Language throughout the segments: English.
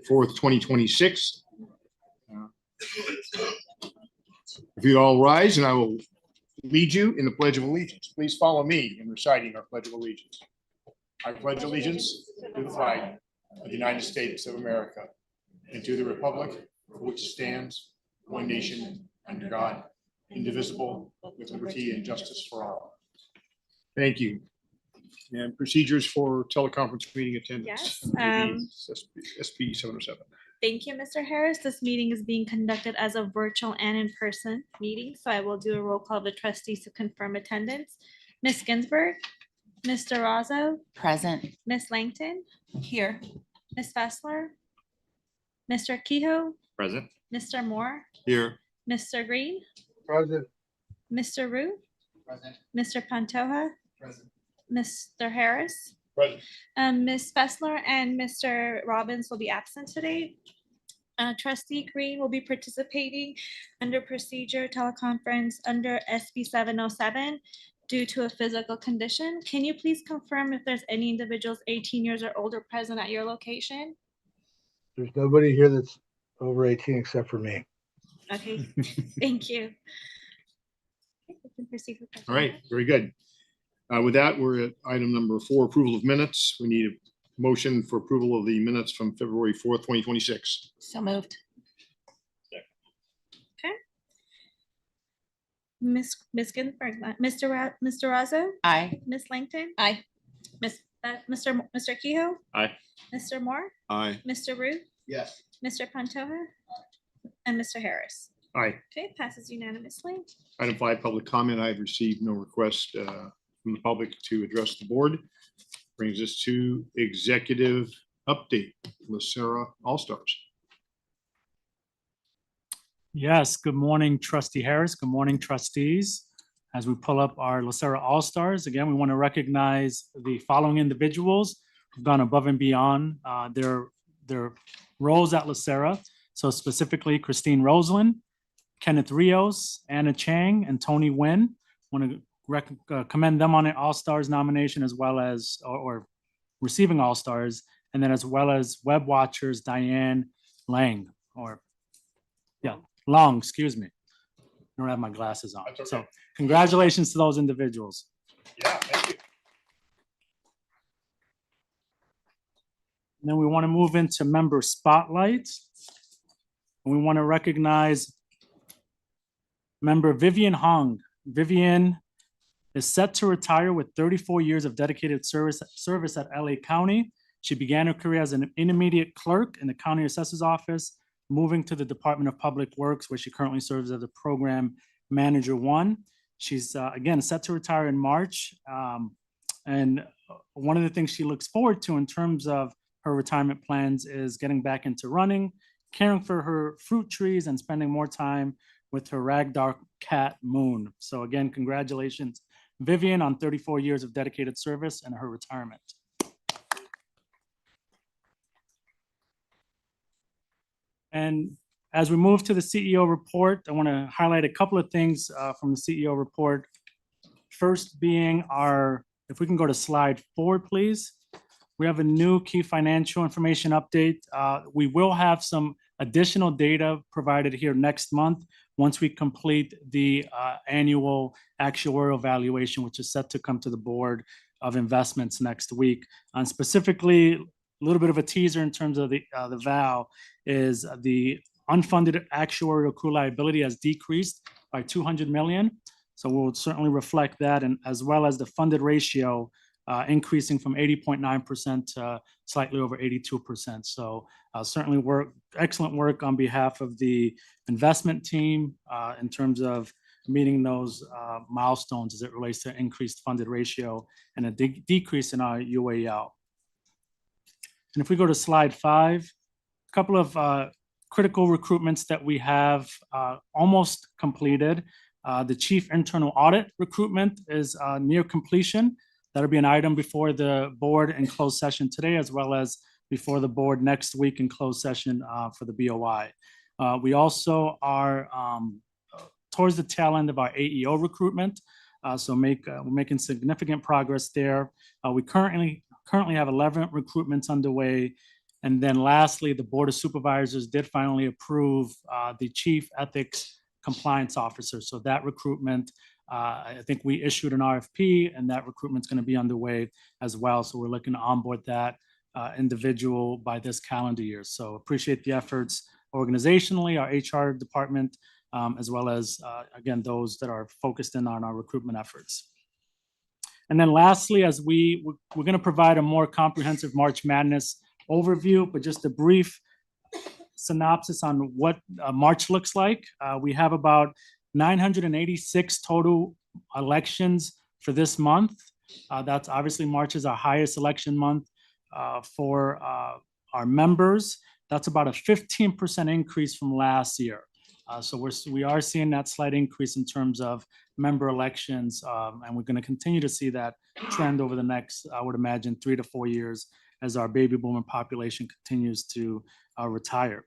4th, 2026. If you all rise, and I will lead you in the Pledge of Allegiance. Please follow me in reciting our Pledge of Allegiance. I pledge allegiance to the flag of the United States of America and to the republic for which it stands, one nation, under God, indivisible, with liberty and justice for all. Thank you. And procedures for teleconference meeting attendance. Yes. SB 707. Thank you, Mr. Harris. This meeting is being conducted as a virtual and in-person meeting, so I will do a roll call of the trustees to confirm attendance. Ms. Ginsburg, Mr. Razzo, Present. Ms. Langton, Here. Ms. Fessler, Mr. Kehoe, Present. Mr. Moore, Here. Mr. Green, Present. Mr. Rue, Present. Mr. Pantoja, Present. Mr. Harris, Present. Ms. Fessler and Mr. Robbins will be absent today. Trustee Green will be participating under procedure teleconference under SB 707 due to a physical condition. Can you please confirm if there's any individuals 18 years or older present at your location? There's nobody here that's over 18 except for me. Okay, thank you. Okay, we can proceed with that. All right, very good. With that, we're at item number 4, approval of minutes. We need a motion for approval of the minutes from February 4th, 2026. So moved. Ms. Ginsburg, Mr. Razzo, Aye. Ms. Langton, Aye. Mr. Kehoe, Aye. Mr. Moore, Aye. Mr. Rue, Yes. Mr. Pantoja, and Mr. Harris. Aye. Okay, passes unanimously. Item 5, public comment. I've received no request from the public to address the board. Brings us to executive update, LACERA All-Stars. Yes, good morning, Trustee Harris. Good morning, trustees. As we pull up our LACERA All-Stars, again, we want to recognize the following individuals who've gone above and beyond their roles at LACERA. So specifically, Christine Roseland, Kenneth Rios, Anna Chang, and Tony Nguyen. Want to commend them on an All-Stars nomination as well as, or receiving All-Stars, and then as well as web watchers Diane Lang, Long, excuse me. I don't have my glasses on. That's okay. So congratulations to those individuals. Yeah, thank you. And then we want to move into member spotlights. And we want to recognize member Vivian Hong. Vivian is set to retire with 34 years of dedicated service at LA County. She began her career as an intermediate clerk in the county assessor's office, moving to the Department of Public Works, where she currently serves as a program manager 1. She's again set to retire in March. And one of the things she looks forward to in terms of her retirement plans is getting back into running, caring for her fruit trees, and spending more time with her ragdoll cat, Moon. So again, congratulations, Vivian, on 34 years of dedicated service and her retirement. And as we move to the CEO report, I want to highlight a couple of things from the CEO report. First being if we can go to slide 4, please. We have a new key financial information update. We will have some additional data provided here next month once we complete the annual actuarial valuation, which is set to come to the Board of Investments next week. And specifically, a little bit of a teaser in terms of the VAL is the unfunded actuarial accrual liability has decreased by 200 million. So we'll certainly reflect that, and as well as the funded ratio increasing from 80.9% to slightly over 82%. So certainly excellent work on behalf of the investment team in terms of meeting those milestones as it relates to increased funded ratio and a decrease in our UAL. And if we go to slide 5, a couple of critical recruitments that we have almost completed. The chief internal audit recruitment is near completion. That'll be an item before the board in closed session today, as well as before the board next week in closed session for the BOI. We also are towards the tail end of our AEO recruitment. So we're making significant progress there. We currently have 11 recruitments underway, And then lastly, the Board of Supervisors did finally approve the Chief Ethics Compliance Officer. So that recruitment, I think we issued an RFP, and that recruitment's going to be underway as well. So we're looking to onboard that individual by this calendar year. So appreciate the efforts organizationally, our HR department, as well as, again, those that are focused in on our recruitment efforts. And then lastly, as we're going to provide a more comprehensive March Madness overview, but just a brief synopsis on what March looks like. We have about 986 total elections for this month. That's obviously March is our highest election month for our members. That's about a 15% increase from last year. So we are seeing that slight increase in terms of member elections, and we're going to continue to see that trend over the next, I would imagine, 3 to 4 years as our baby boomer population continues to retire.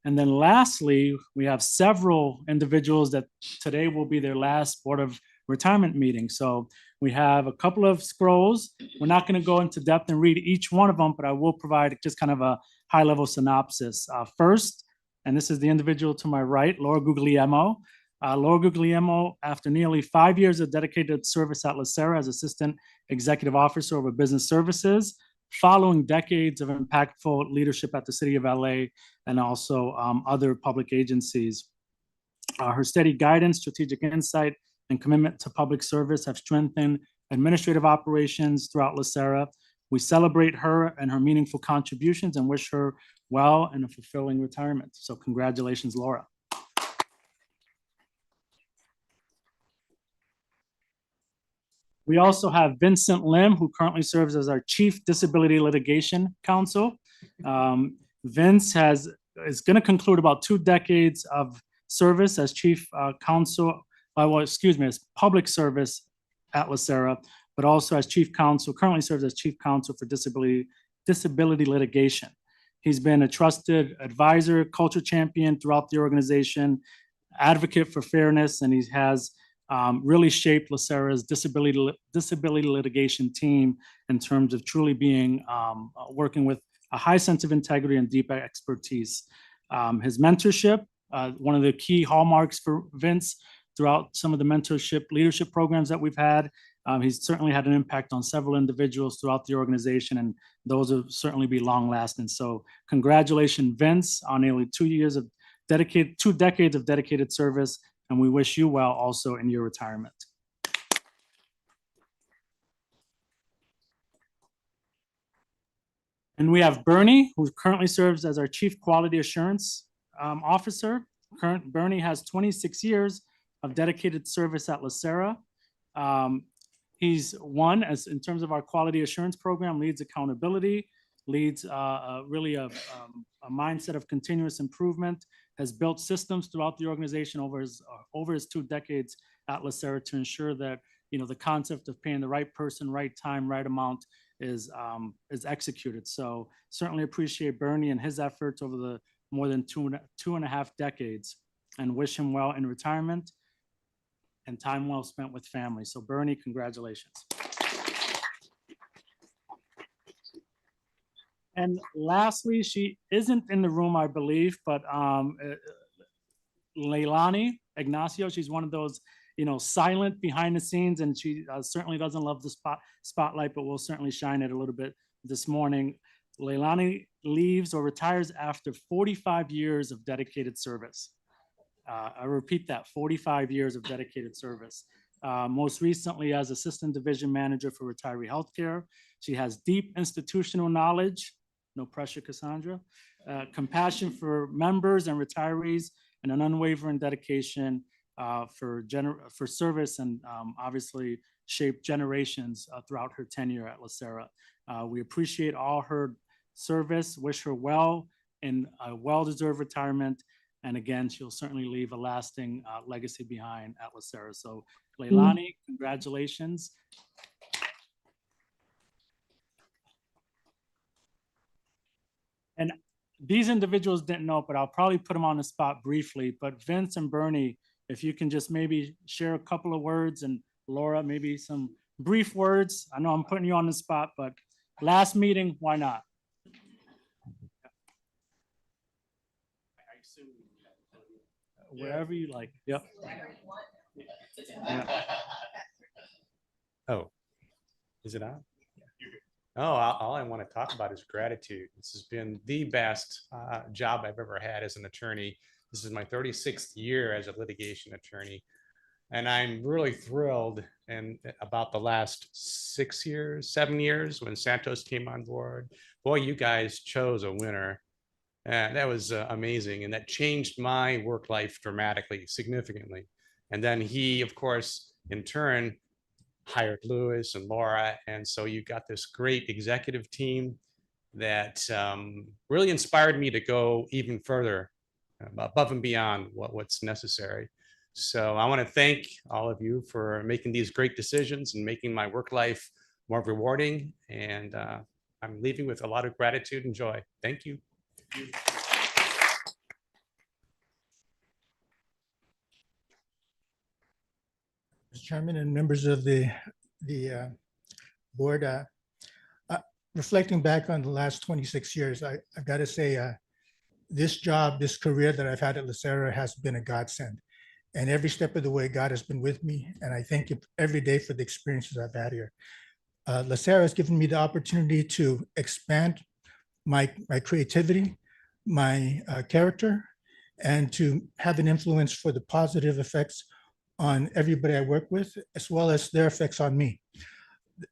And then lastly, we have several individuals that today will be their last Board of Retirement meeting. So we have a couple of scrolls. We're not going to go into depth and read each one of them, but I will provide just kind of a high-level synopsis. First, and this is the individual to my right, Laura Guglielmo. Laura Guglielmo, after nearly 5 years of dedicated service at LACERA as Assistant Executive Officer over Business Services, following decades of impactful leadership at the City of LA and also other public agencies. Her steady guidance, strategic insight, and commitment to public service have strengthened administrative operations throughout LACERA. We celebrate her and her meaningful contributions and wish her well in a fulfilling retirement. So congratulations, Laura. We also have Vincent Lim, who currently serves as our Chief Disability Litigation Counsel. Vince is going to conclude about 2 decades of service as Chief Counsel, as public service at LACERA, but also as Chief Counsel, currently serves as Chief Counsel for disability litigation. He's been a trusted advisor, culture champion throughout the organization, advocate for fairness, and he has really shaped LACERA's disability litigation team in terms of truly being working with a high sense of integrity and deep expertise. His mentorship, one of the key hallmarks for Vince throughout some of the mentorship leadership programs that we've had. He's certainly had an impact on several individuals throughout the organization, and those will certainly be long lasting. So congratulations, Vince, on nearly 2 decades of dedicated service, and we wish you well also in your retirement. And we have Bernie, who currently serves as our Chief Quality Assurance Officer. Bernie has 26 years of dedicated service at LACERA. He's one, as in terms of our quality assurance program, leads accountability, leads really a mindset of continuous improvement, has built systems throughout the organization over his 2 decades at LACERA to ensure that, you know, the concept of paying the right person, right time, right amount is executed. So certainly appreciate Bernie and his efforts over the more than two and a half decades, and wish him well in retirement and time well spent with family. So Bernie, congratulations. And lastly, she isn't in the room, I believe, but Leilani Ignacio, she's one of those, you know, silent behind the scenes, and she certainly doesn't love the spotlight, but we'll certainly shine it a little bit this morning. Leilani leaves or retires after 45 years of dedicated service. I repeat that, 45 years of dedicated service. Most recently as Assistant Division Manager for Retiree Healthcare. She has deep institutional knowledge, no pressure, Cassandra, compassion for members and retirees, and an unwavering dedication for service, and obviously shaped generations throughout her tenure at LACERA. We appreciate all her service, wish her well in a well-deserved retirement, and again, she'll certainly leave a lasting legacy behind at LACERA. So Leilani, congratulations. And these individuals didn't know, but I'll probably put them on the spot briefly. But Vince and Bernie, if you can just maybe share a couple of words, and Laura, maybe some brief words. I know I'm putting you on the spot, but last meeting, why not? Wherever you like. Yep. Yeah. Oh, is it on? Oh, all I want to talk about is gratitude. This has been the best job I've ever had as an attorney. This is my 36th year as a litigation attorney. And I'm really thrilled and about the last 7 years when Santos came on board. Boy, you guys chose a winner. That was amazing. And that changed my work life dramatically, significantly. And then he, of course, in turn, hired Lewis and Laura. And so you got this great executive team that really inspired me to go even further above and beyond what's necessary. So I want to thank all of you for making these great decisions and making my work life more rewarding. And I'm leaving with a lot of gratitude and joy. Thank you. Mr. Chairman and members of the board, reflecting back on the last 26 years, I've got to say this job, this career that I've had at LACERA has been a godsend. And every step of the way, God has been with me. And I thank you every day for the experiences I've had here. LACERA has given me the opportunity to expand my creativity, my character, and to have an influence for the positive effects on everybody I work with, as well as their effects on me.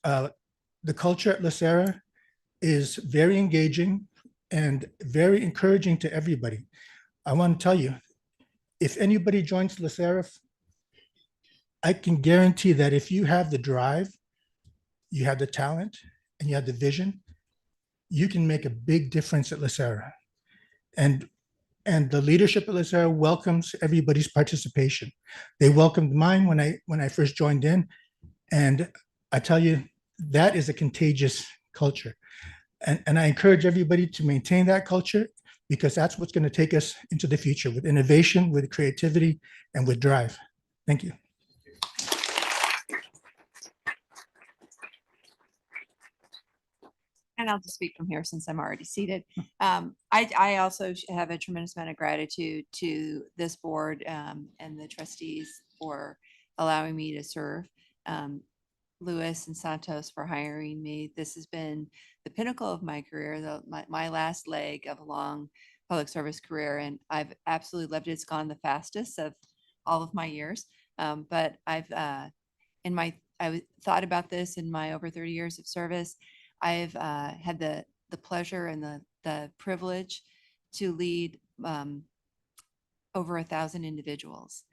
The culture at LACERA is very engaging and very encouraging to everybody. I want to tell you, if anybody joins LACERA, I can guarantee that if you have the drive, you have the talent, and you have the vision, you can make a big difference at LACERA. And the leadership at LACERA welcomes everybody's participation. They welcomed mine when I first joined in, and I tell you, that is a contagious culture. And I encourage everybody to maintain that culture, because that's what's going to take us into the future with innovation, with creativity, and with drive. Thank you. And I'll just speak from here since I'm already seated. I also have a tremendous amount of gratitude to this board and the trustees for allowing me to serve. Lewis and Santos for hiring me. This has been the pinnacle of my career, my last leg of a long public service career, and I've absolutely loved it. It's gone the fastest of all of my years, but I thought about this in my over 30 years of service. I've had the pleasure and the privilege to lead over 1,000 individuals.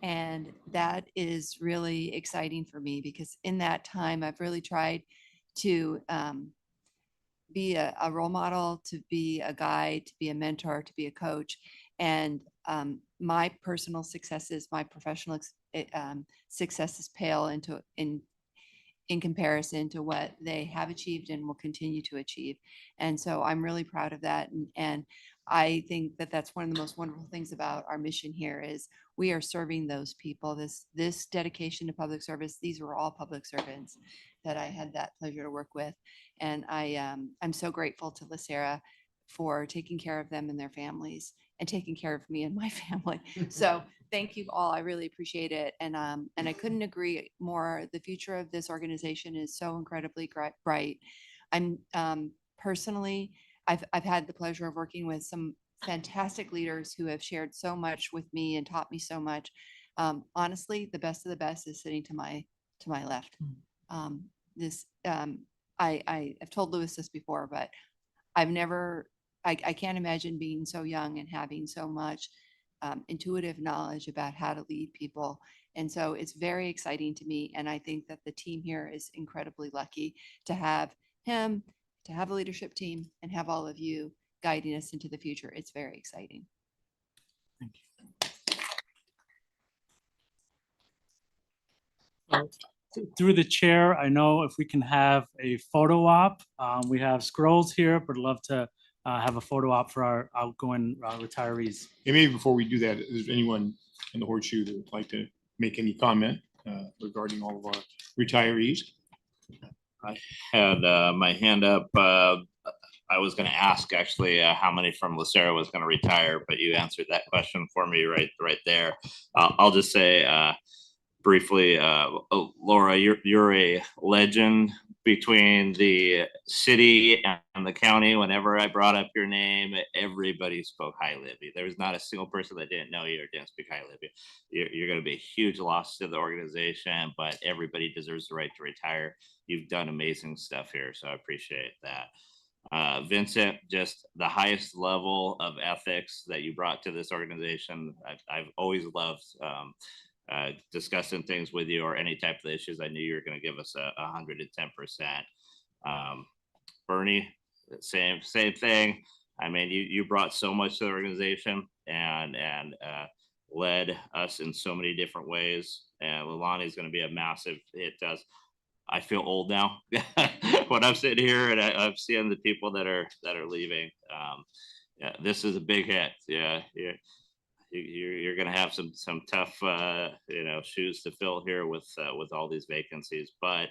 And that is really exciting for me, because in that time, I've really tried to be a role model, to be a guide, to be a mentor, to be a coach. And my personal successes, my professional successes pale in comparison to what they have achieved and will continue to achieve. And so I'm really proud of that. And I think that that's one of the most wonderful things about our mission here is we are serving those people. This dedication to public service, these were all public servants that I had that pleasure to work with. And I'm so grateful to LACERA for taking care of them and their families and taking care of me and my family. So thank you all. I really appreciate it. And I couldn't agree more. The future of this organization is so incredibly bright. I'm personally, I've had the pleasure of working with some fantastic leaders who have shared so much with me and taught me so much. Honestly, the best of the best is sitting to my left. I've told Lewis this before, but I can't imagine being so young and having so much intuitive knowledge about how to lead people. And so it's very exciting to me. And I think that the team here is incredibly lucky to have him, to have a leadership team, and have all of you guiding us into the future. It's very exciting. Thank you. Through the chair, I know if we can have a photo op, we have scrolls here, but I'd love to have a photo op for our outgoing retirees. And maybe before we do that, is there anyone in the horseshoe that would like to make any comment regarding all of our retirees? I had my hand up. I was going to ask actually how many from LACERA was going to retire, but you answered that question for me right there. I'll just say briefly, Laura, you're a legend between the city and the county. Whenever I brought up your name, everybody spoke highly of you. There was not a single person that didn't know you or didn't speak highly of you. You're going to be a huge loss to the organization, but everybody deserves the right to retire. You've done amazing stuff here, so I appreciate that. Vincent, just the highest level of ethics that you brought to this organization. I've always loved discussing things with you or any type of issues. I knew you were going to give us 110%. Bernie, same thing. I mean, you brought so much to the organization and led us in so many different ways. And Leilani is going to be a massive hit to us. I feel old now when I'm sitting here and I'm seeing the people that are leaving. Yeah, this is a big hit. Yeah, you're going to have some tough shoes to fill here with all these vacancies. But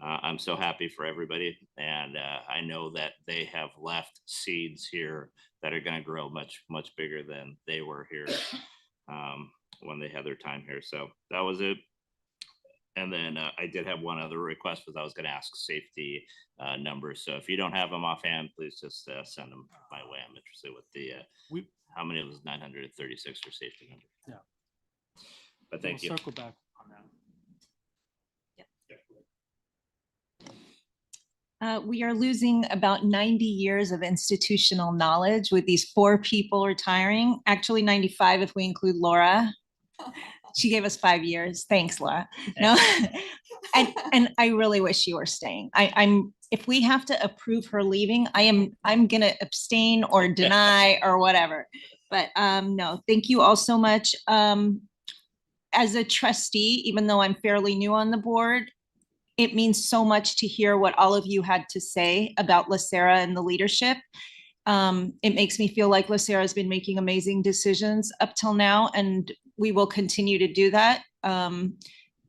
I'm so happy for everybody, and I know that they have left seeds here that are going to grow much bigger than they were here when they had their time here. So that was it. And then I did have one other request, because I was going to ask safety numbers. So if you don't have them offhand, please just send them my way. I'm interested with the how many of those 936 for safety numbers. Yeah. But thank you. Circle back on that. We are losing about 90 years of institutional knowledge with these 4 people retiring. Actually, 95 if we include Laura. She gave us 5 years. Thanks, Laura. No, and I really wish you were staying. I'm. If we have to approve her leaving, I'm gonna abstain or deny or whatever. But no, thank you all so much. As a trustee, even though I'm fairly new on the board, it means so much to hear what all of you had to say about LACERA and the leadership. It makes me feel like LACERA has been making amazing decisions up till now, and we will continue to do that.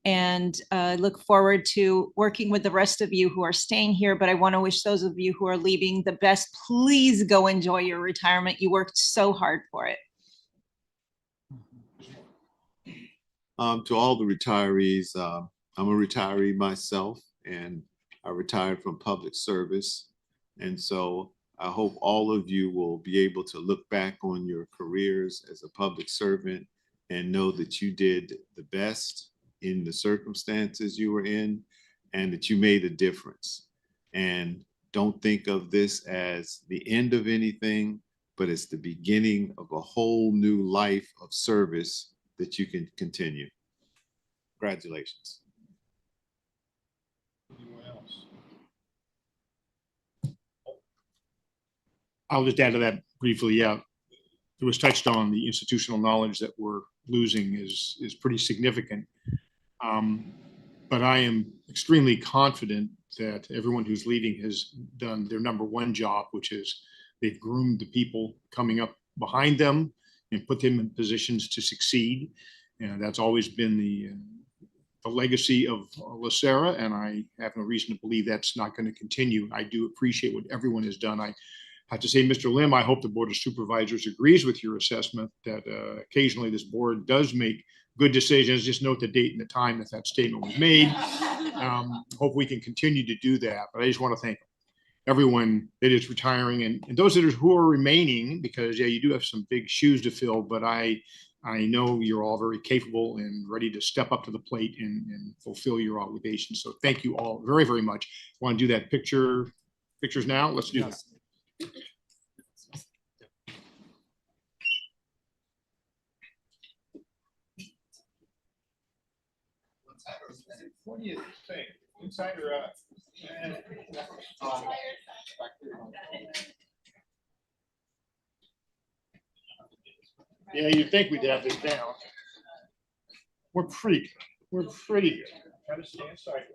And look forward to working with the rest of you who are staying here. But I want to wish those of you who are leaving the best. Please go enjoy your retirement. You worked so hard for it. To all the retirees, I'm a retiree myself, and I retired from public service. And so I hope all of you will be able to look back on your careers as a public servant and know that you did the best in the circumstances you were in, and that you made a difference. And don't think of this as the end of anything, but it's the beginning of a whole new life of service that you can continue. Congratulations. Anyone else? I'll just add to that briefly. Yeah, it was touched on. The institutional knowledge that we're losing is pretty significant. But I am extremely confident that everyone who's leaving has done their number one job, which is they've groomed the people coming up behind them and put them in positions to succeed. And that's always been the legacy of LACERA, and I have no reason to believe that's not going to continue. I do appreciate what everyone has done. I have to say, Mr. Lim, I hope the Board of Supervisors agrees with your assessment that occasionally this board does make good decisions. Just note the date and the time that that statement was made. Hope we can continue to do that. But I just want to thank everyone that is retiring and those that are who are remaining, because yeah, you do have some big shoes to fill, but I know you're all very capable and ready to step up to the plate and fulfill your obligations. So thank you all very, very much. Want to do that pictures now? Let's do that. What do you think? Inside or out? Yeah, you'd think we'd have this down. We're pretty good. We're pretty good. Try to stand sideways.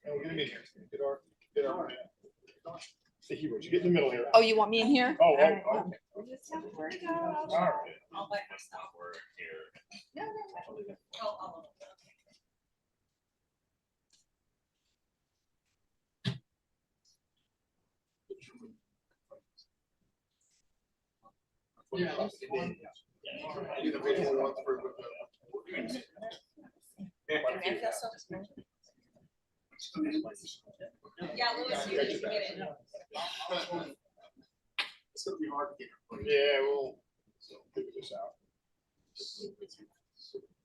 And we're gonna be here. Get our the heroes. You get in the middle here. Oh, you want me in here? Oh, okay. All right. I'll let myself work here. No. Individual ones for- Yeah, Louis, you can get it. It's gonna be hard to get. Yeah, we'll figure this out.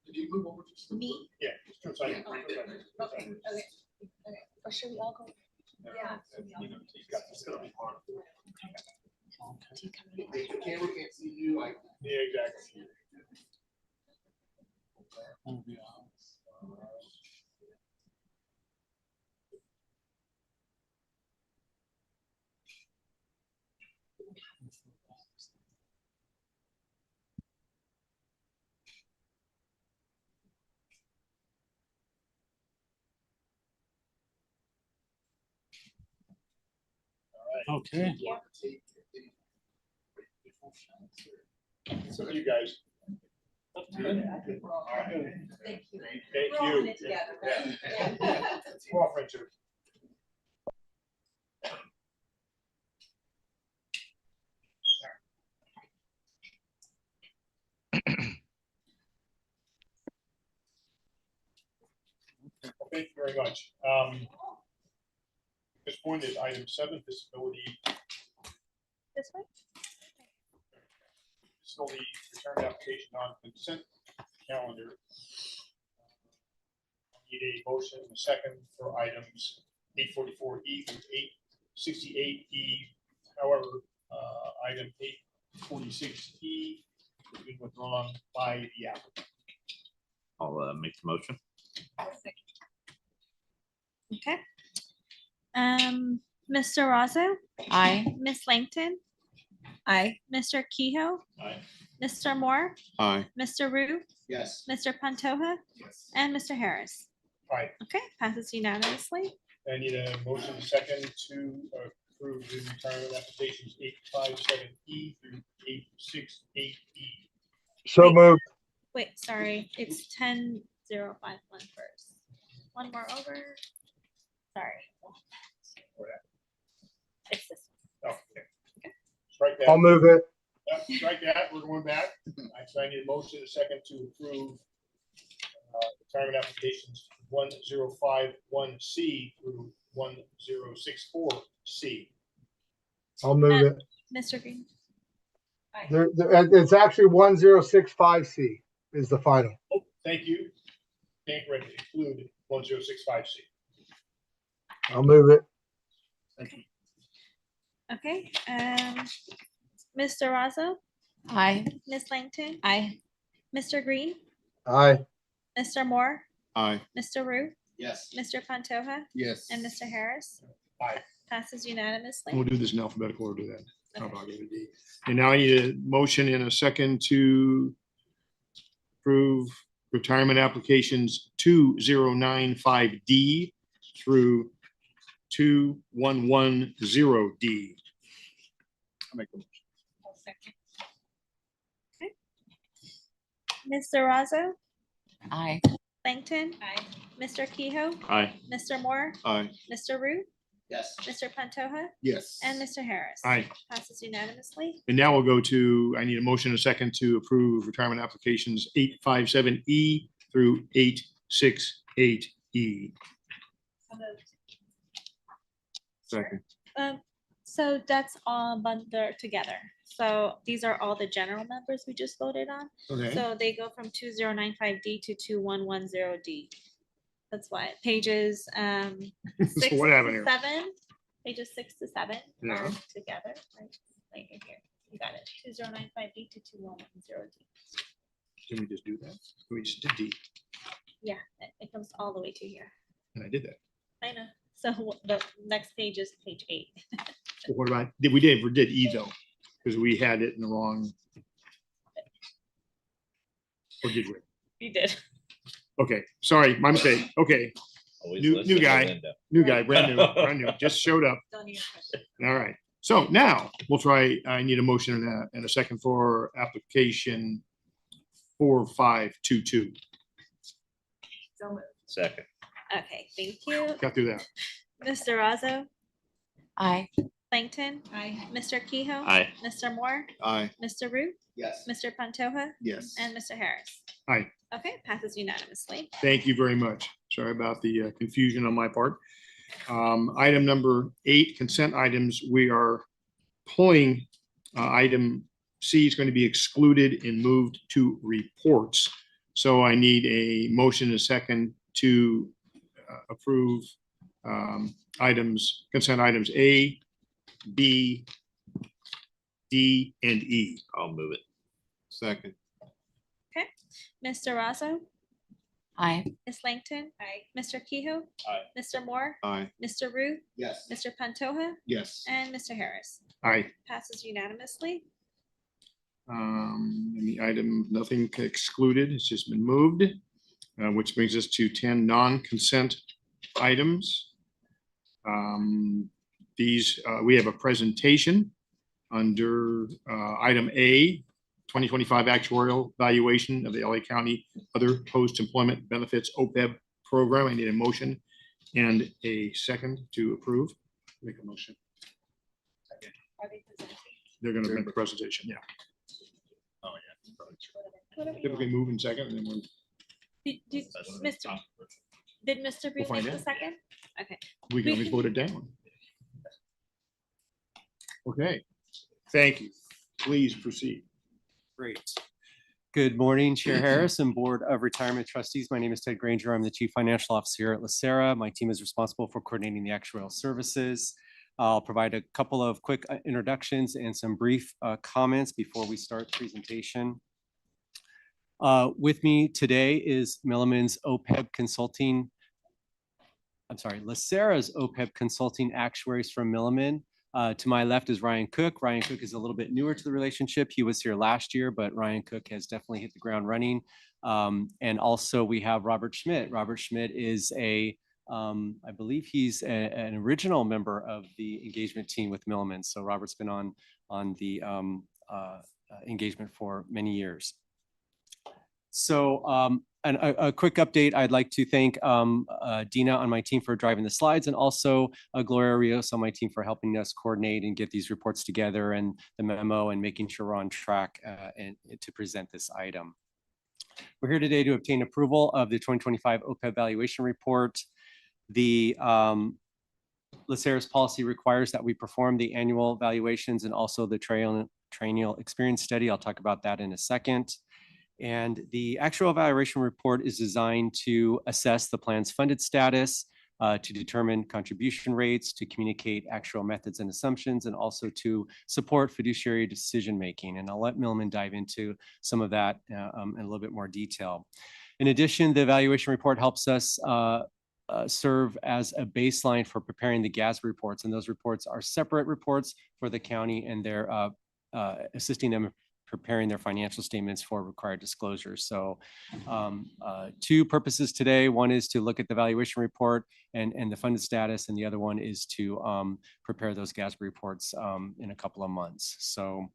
Did you move over to? Me? Yeah. Okay, okay. Or should we all go? Yeah. It's gonna be hard. The camera can't see you, like. Yeah, exactly. Okay. So you guys. Thank you. Thank We're all in you. it together, Yeah. right? We're all friends here. Thank you very much. This point is item 7, disability. This way? Disability return application on consent calendar. Need a motion and a second for items 844E through 868E. However, item 846E has been withdrawn by the applicant. I'll make the motion. Okay. Mr. Razzo, Aye. Miss Langton, Aye. Mr. Kehoe, Aye. Mr. Moore, Aye. Mr. Rue, Yes. Mr. Pantoja, Yes. and Mr. Harris. Right. Okay, passes unanimously. I need a motion and a second to approve the retirement applications 857E through 868E. So Wait. moved. Wait, sorry, it's 10-051 first. One more over. Sorry. It's this one. Oh, okay. Strike that. I'll move it. Yeah, strike that, we're going back. I need a motion and a second to approve retirement applications 1051C through 1064C. I'll move it. Mr. Green. It's actually 1065C is the final. Oh, thank you. Can't read to include 1065C. I'll move it. Thank you. Okay, Mr. Razzo, Aye. Miss Langton, Aye. Mr. Green, Aye. Mr. Moore, Aye. Mr. Rue, Yes. Mr. Pantoja, Yes. and Mr. Harris. Aye. Passes unanimously. We'll do this in alphabetical order, do that. Okay. And now I need a motion and a second to approve retirement applications 2095D through 2110D. I'll make the motion. Mr. Razzo, Aye. Langton. Aye. Mr. Kehoe, Aye. Mr. Moore, Aye. Mr. Rue, Yes. Mr. Pantoja, Yes. and Mr. Harris. Aye. Passes unanimously. And now we'll go to, I need a motion and a second to approve retirement applications 857E through 868E. Second. So that's all bundled together. So these are all the general numbers we just voted on. Okay. So they go from 2095D to 2110D. That's why pages 6 what happened to here? 7, pages 6 to 7 are Yeah. together. Right here. You got it. 2095D to 2110D. Can we just do that? Can we just did D? Yeah, it comes all the way to here. And I did that. I know. So the next page is page 8. But what about, we did E though, because we had it in the wrong. Or did we? You did. Okay, sorry, my mistake. Okay, new guy, brand new, just showed up. Don't even question. All right, so now we'll try, I need a motion and a second for application 4522. So moved. Second. Okay, thank you. Got through that. Mr. Razzo, Aye. Langton. Aye. Mr. Kehoe. Aye. Mr. Moore. Aye. Mr. Root. Yes. Mr. Pantoja. Yes. And Mr. Harris. Aye. Okay, passes unanimously. Thank you very much. Sorry about the confusion on my part. Item number 8, consent items. We are pulling item C is going to be excluded and moved to reports. So I need a motion and a second to approve consent items A, B, D, and E. I'll move it. Second. Mr. Razzo. Aye. Ms. Langton. Aye. Mr. Kehoe. Aye. Mr. Moore. Aye. Mr. Root. Yes. Mr. Pantoja. Yes. And Mr. Harris. Aye. Passes unanimously. And the item, nothing excluded, it's just been moved, which brings us to 10 non-consent items. We have a presentation under item A, 2025 actuarial valuation of the LA County Other Post-Employment Benefits OPEB program. I need a motion and a second to approve. Make a motion. Are they presenting? They're going to make the presentation, yeah. Typically move in second and then we'll. Did Mr. Root find make the out. second? Okay. We can always vote it down. Okay, thank you. Please proceed. Great. Good morning, Chair Harris and Board of Retirement Trustees. My name is Ted Granger. I'm the Chief Financial Officer here at LACERA. My team is responsible for coordinating the actuarial services. I'll provide a couple of quick introductions and some brief comments before we start the presentation. With me today is Milliman's OPEB Consulting. I'm sorry, LACERA's OPEB Consulting Actuaries from Milliman. To my left is Ryan Cook. Ryan Cook is a little bit newer to the relationship. He was here last year, but Ryan Cook has definitely hit the ground running. And also we have Robert Schmidt. Robert Schmidt is I believe he's an original member of the engagement team with Milliman. So Robert's been on the engagement for many years. So and a quick update, I'd like to thank Dina on my team for driving the slides, and also Gloria Rios on my team for helping us coordinate and get these reports together and the memo and making sure we're on track and to present this item. We're here today to obtain approval of the 2025 OPEB valuation report. The LACERA's policy requires that we perform the annual valuations and also the triennial experience study. I'll talk about that in a second. And the actual evaluation report is designed to assess the plan's funded status, to determine contribution rates, to communicate actual methods and assumptions, and also to support fiduciary decision-making. And I'll let Milliman dive into some of that in a little bit more detail. In addition, the evaluation report helps us serve as a baseline for preparing the GASB reports. And those reports are separate reports for the county, and they're assisting them preparing their financial statements for required disclosures. So two purposes today. One is to look at the valuation report and the funded status, and the other one is to prepare those GASB reports in a couple of months. So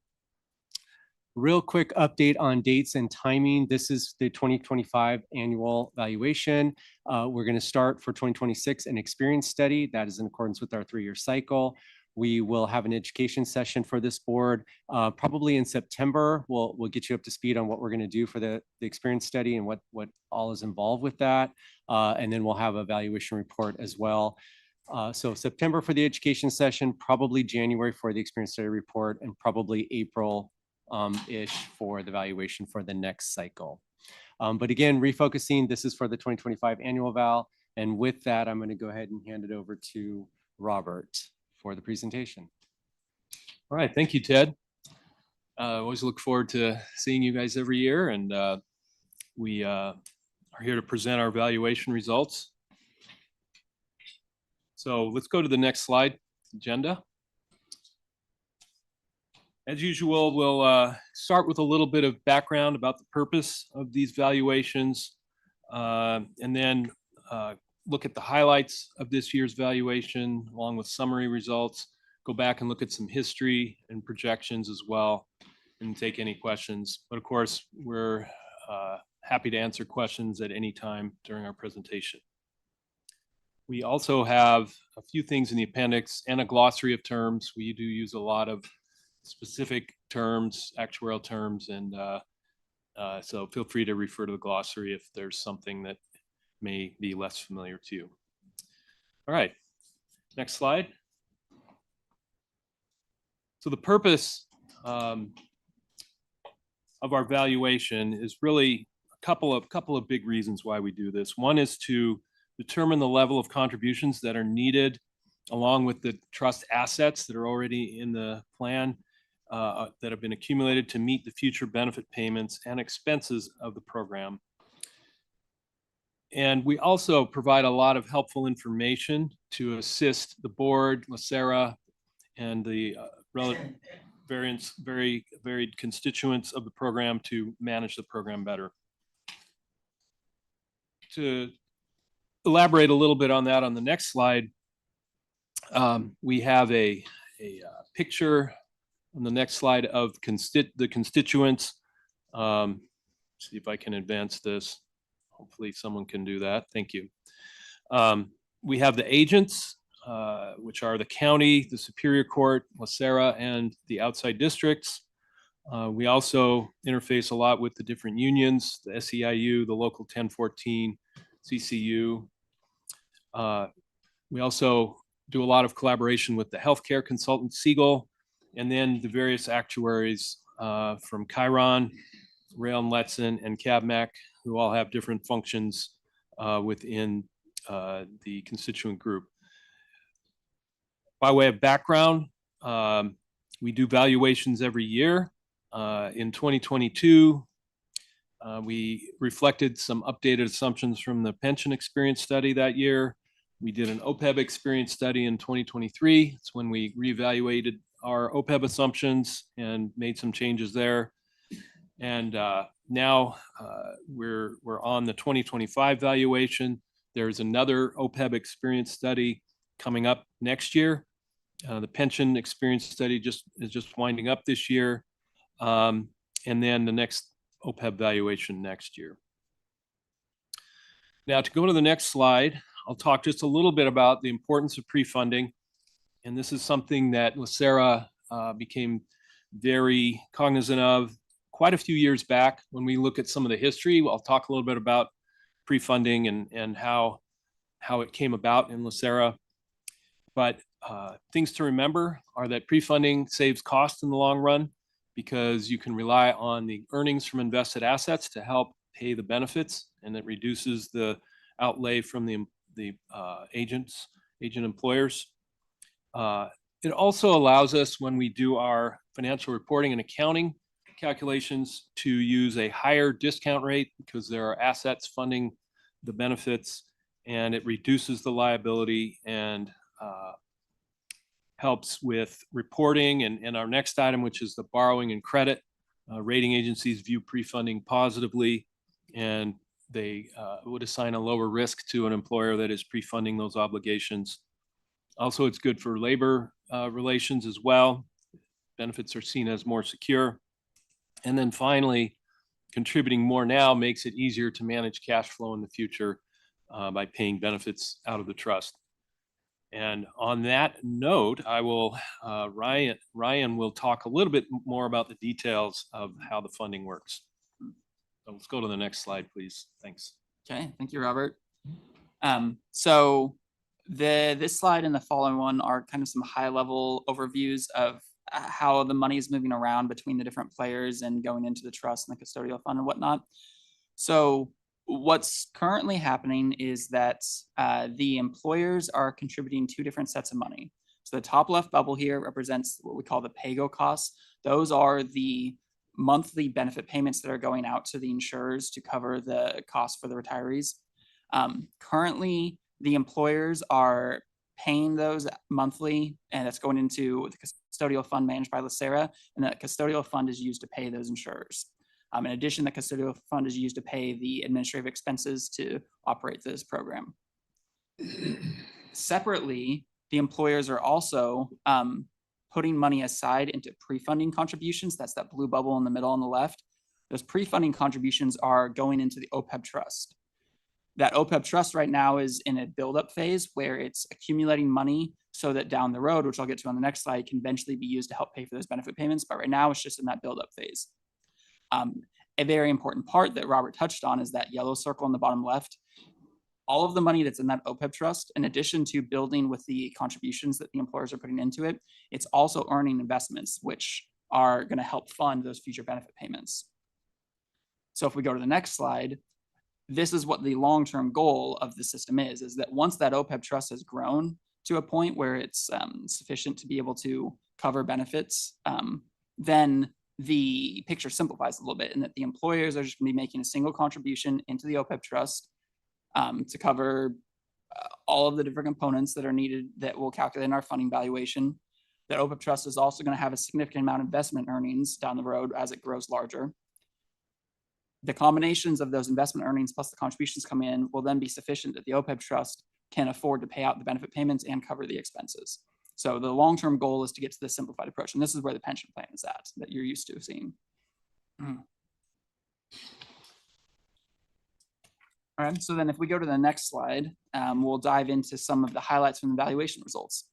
real quick update on dates and timing. This is the 2025 annual valuation. We're going to start for 2026 an experience study that is in accordance with our 3-year cycle. We will have an education session for this board probably in September. We'll get you up to speed on what we're going to do for the experience study and what all is involved with that. And then we'll have a valuation report as well. So September for the education session, probably January for the experience study report, and probably April-ish for the valuation for the next cycle. But again, refocusing, this is for the 2025 annual val. And with that, I'm going to go ahead and hand it over to Robert for the presentation. All right, thank you, Ted. I always look forward to seeing you guys every year, and we are here to present our valuation results. So let's go to the next slide, agenda. As usual, we'll start with a little bit of background about the purpose of these valuations, and then look at the highlights of this year's valuation along with summary results, go back and look at some history and projections as well, and take any questions. But of course, we're happy to answer questions at any time during our presentation. We also have a few things in the appendix and a glossary of terms. We do use a lot of specific terms, actuarial terms, and so feel free to refer to the glossary if there's something that may be less familiar to you. All right, next slide. So the purpose of our valuation is really a couple of big reasons why we do this. One is to determine the level of contributions that are needed along with the trust assets that are already in the plan that have been accumulated to meet the future benefit payments and expenses of the program. And we also provide a lot of helpful information to assist the board, LACERA, and the varied constituents of the program to manage the program better. To elaborate a little bit on that on the next slide, we have a picture on the next slide of the constituents. See if I can advance this. Hopefully someone can do that. Thank you. We have the agents, which are the county, the Superior Court, LACERA, and the outside districts. We also interface a lot with the different unions, the SEIU, the local 1014, CCU. We also do a lot of collaboration with the healthcare consultant, Siegel, and then the various actuaries from Chiron, Rail and Letson, and CABMAC, who all have different functions within the constituent group. By way of background, we do valuations every year. In 2022, we reflected some updated assumptions from the pension experience study that year. We did an OPEB experience study in 2023. It's when we reevaluated our OPEB assumptions and made some changes there. And now we're on the 2025 valuation. There's another OPEB experience study coming up next year. The pension experience study is just winding up this year. And then the next OPEB valuation next year. Now to go to the next slide, I'll talk just a little bit about the importance of pre-funding. And this is something that LACERA became very cognizant of quite a few years back. When we look at some of the history, I'll talk a little bit about pre-funding and how it came about in LACERA. But things to remember are that pre-funding saves cost in the long run because you can rely on the earnings from invested assets to help pay the benefits, and it reduces the outlay from the agent employers. It also allows us, when we do our financial reporting and accounting calculations, to use a higher discount rate because there are assets funding the benefits, and it reduces the liability and helps with reporting. And our next item, which is the borrowing and credit, rating agencies view pre-funding positively, and they would assign a lower risk to an employer that is pre-funding those obligations. Also, it's good for labor relations as well. Benefits are seen as more secure. And then finally, contributing more now makes it easier to manage cash flow in the future by paying benefits out of the trust. And on that note, I will, Ryan will talk a little bit more about the details of how the funding works. So let's go to the next slide, please. Thanks. Okay, thank you, Robert. So this slide and the following one are kind of some high-level overviews of how the money is moving around between the different players and going into the trust and the custodial fund and whatnot. So what's currently happening is that the employers are contributing two different sets of money. So the top left bubble here represents what we call the pay-go costs. Those are the monthly benefit payments that are going out to the insurers to cover the cost for the retirees. Currently, the employers are paying those monthly, and it's going into the custodial fund managed by LACERA, and that custodial fund is used to pay those insurers. In addition, the custodial fund is used to pay the administrative expenses to operate this program. Separately, the employers are also putting money aside into pre-funding contributions. That's that blue bubble in the middle on the left. Those pre-funding contributions are going into the OPEB trust. That OPEB trust right now is in a buildup phase where it's accumulating money so that down the road, which I'll get to on the next slide, can eventually be used to help pay for those benefit payments. But right now it's just in that buildup phase. A very important part that Robert touched on is that yellow circle in the bottom left. All of the money that's in that OPEB trust, in addition to building with the contributions that the employers are putting into it, it's also earning investments, which are going to help fund those future benefit payments. So if we go to the next slide, this is what the long-term goal of the system is that once that OPEB trust has grown to a point where it's sufficient to be able to cover benefits, then the picture simplifies a little bit, and that the employers are just going to be making a single contribution into the OPEB trust to cover all of the different components that are needed that will calculate in our funding valuation. That OPEB trust is also going to have a significant amount of investment earnings down the road as it grows larger. The combinations of those investment earnings plus the contributions come in will then be sufficient that the OPEB trust can afford to pay out the benefit payments and cover the expenses. So the long-term goal is to get to the simplified approach. And this is where the pension plan is at that you're used to seeing. All right, so then if we go to the next slide, we'll dive into some of the highlights from the valuation results.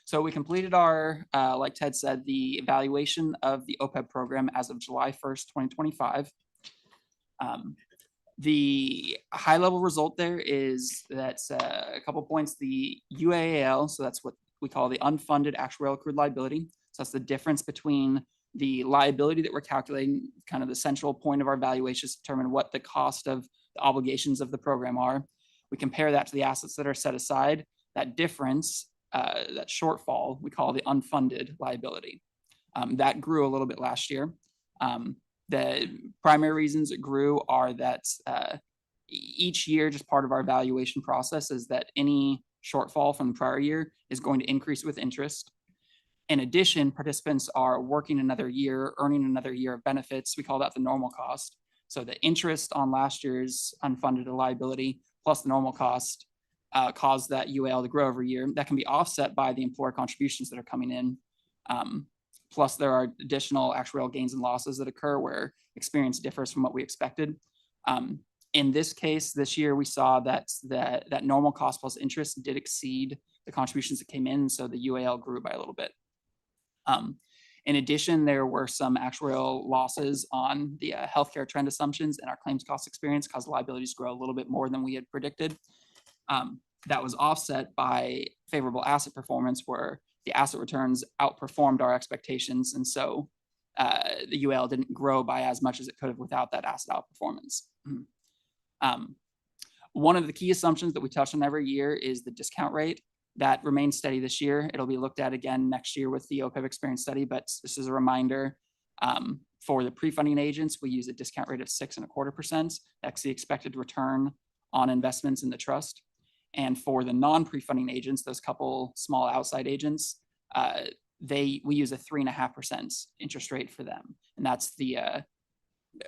So we completed our, like Ted said, the evaluation of the OPEB program as of July 1st, 2025. The high level result there is that's a couple points. The UAL, so that's what we call the unfunded actuarial accrued liability. So that's the difference between the liability that we're calculating, kind of the central point of our valuation is to determine what the cost of the obligations of the program are. We compare that to the assets that are set aside. That difference, that shortfall, we call the unfunded liability. That grew a little bit last year. The primary reasons it grew are that each year, just part of our valuation process is that any shortfall from the prior year is going to increase with interest. In addition, participants are working another year, earning another year of benefits. We call that the normal cost. So the interest on last year's unfunded liability plus the normal cost caused that UAL to grow every year. That can be offset by the employer contributions that are coming in. Plus, there are additional actuarial gains and losses that occur where experience differs from what we expected. In this case, this year, we saw that that normal cost plus interest did exceed the contributions that came in, so the UAL grew by a little bit. In addition, there were some actuarial losses on the healthcare trend assumptions, and our claims cost experience caused liabilities to grow a little bit more than we had predicted. That was offset by favorable asset performance, where the asset returns outperformed our expectations, and so the UL didn't grow by as much as it could have without that asset outperformance. One of the key assumptions that we touch on every year is the discount rate. That remains steady this year. It'll be looked at again next year with the OPEB experience study, but this is a reminder. For the pre-funding agents, we use a discount rate of 6.25%. That's the expected return on investments in the trust. And for the non-pre-funding agents, those couple small outside agents, we use a 3.5% interest rate for them. And that's the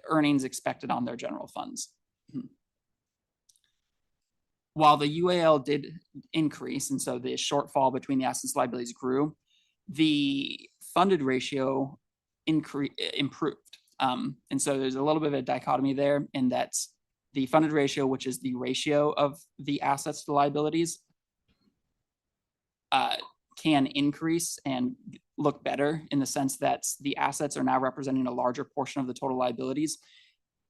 earnings expected on their general funds. While the UAL did increase, and so the shortfall between the assets and liabilities grew, the funded ratio improved. And so there's a little bit of a dichotomy there in that the funded ratio, which is the ratio of the assets to liabilities, can increase and look better in the sense that the assets are now representing a larger portion of the total liabilities,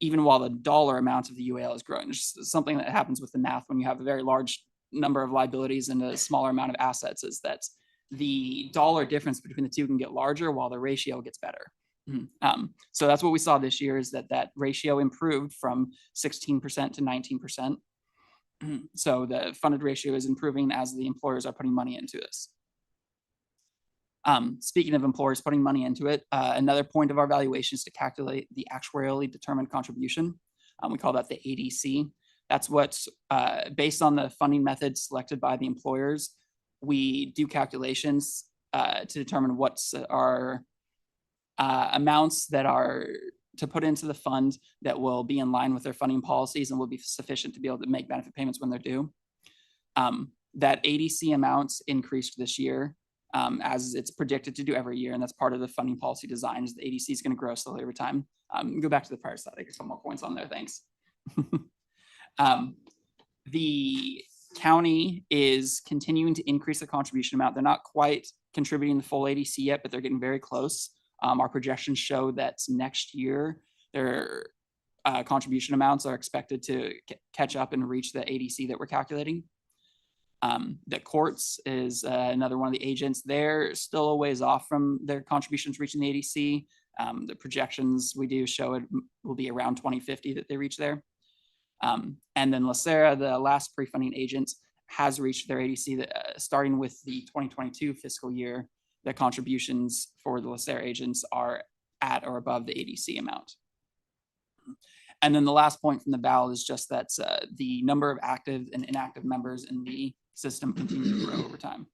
even while the dollar amount of the UAL is growing. It's just something that happens with the math when you have a very large number of liabilities and a smaller amount of assets, is that the dollar difference between the two can get larger while the ratio gets better. So that's what we saw this year, is that ratio improved from 16% to 19%. So the funded ratio is improving as the employers are putting money into this. Speaking of employers putting money into it, another point of our valuation is to calculate the actuarially determined contribution. We call that the ADC. That's what's based on the funding methods selected by the employers. We do calculations to determine what's our amounts that are to put into the fund that will be in line with their funding policies and will be sufficient to be able to make benefit payments when they're due. That ADC amounts increased this year, as it's predicted to do every year, and that's part of the funding policy design, is the ADC is going to grow slowly over time. Go back to the prior slide. I get some more points on there. Thanks. The county is continuing to increase the contribution amount. They're not quite contributing the full ADC yet, but they're getting very close. Our projections show that next year their contribution amounts are expected to catch up and reach the ADC that we're calculating. The courts is another one of the agents. They're still a ways off from their contributions reaching the ADC. The projections we do show it will be around 2050 that they reach there. And then LACERA, the last pre-funding agent, has reached their ADC that, starting with the 2022 fiscal year. The contributions for the LACERA agents are at or above the ADC amount. And then the last point from the ballot is just that the number of active and inactive members in the system continue to grow over time.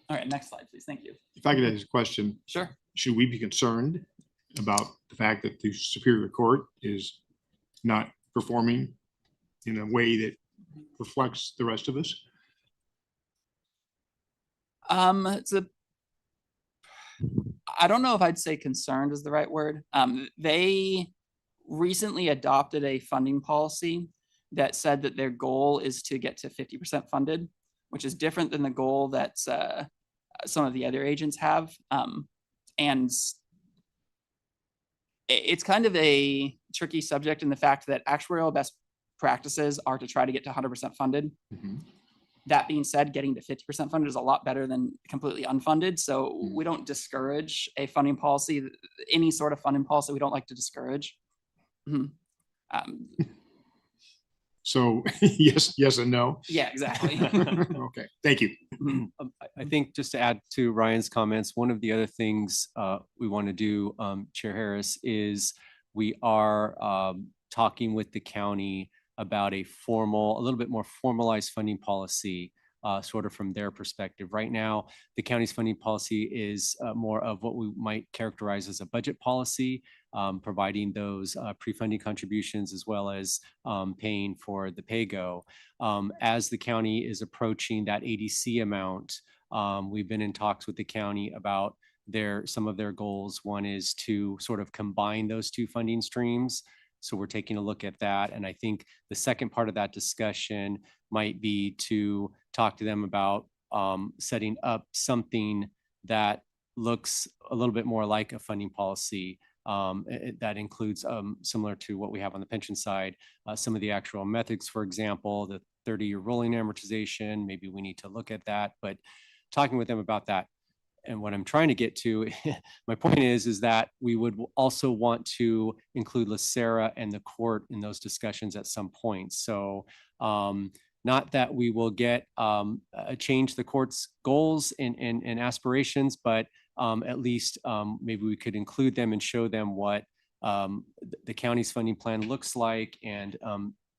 All right, next slide, please. Thank you. If I could ask a question. Sure. Should we be concerned about the fact that the Superior Court is not performing in a way that reflects the rest of us? I don't know if I'd say concerned is the right word. They recently adopted a funding policy that said that their goal is to get to 50% funded, which is different than the goal that some of the other agents have. And it's kind of a tricky subject in the fact that actuarial best practices are to try to get to 100% funded. Mm-hmm. That being said, getting to 50% funded is a lot better than completely unfunded. So we don't discourage a funding policy, any sort of funding policy we don't like to discourage. So yes and no. Yeah, exactly. Okay, thank you. I think just to add to Ryan's comments, one of the other things we want to do, Chair Harris, is we are talking with the county about a little bit more formalized funding policy, sort of from their perspective. Right now, the county's funding policy is more of what we might characterize as a budget policy, providing those pre-funding contributions as well as paying for the pay-go. As the county is approaching that ADC amount, we've been in talks with the county about some of their goals. One is to sort of combine those two funding streams. So we're taking a look at that. And I think the second part of that discussion might be to talk to them about setting up something that looks a little bit more like a funding policy that includes, similar to what we have on the pension side, some of the actual methods, for example, the 30-year rolling amortization. Maybe we need to look at that, but talking with them about that. And what I'm trying to get to, my point is that we would also want to include LACERA and the court in those discussions at some point. So not that we will change the court's goals and aspirations, but at least maybe we could include them and show them what the county's funding plan looks like, and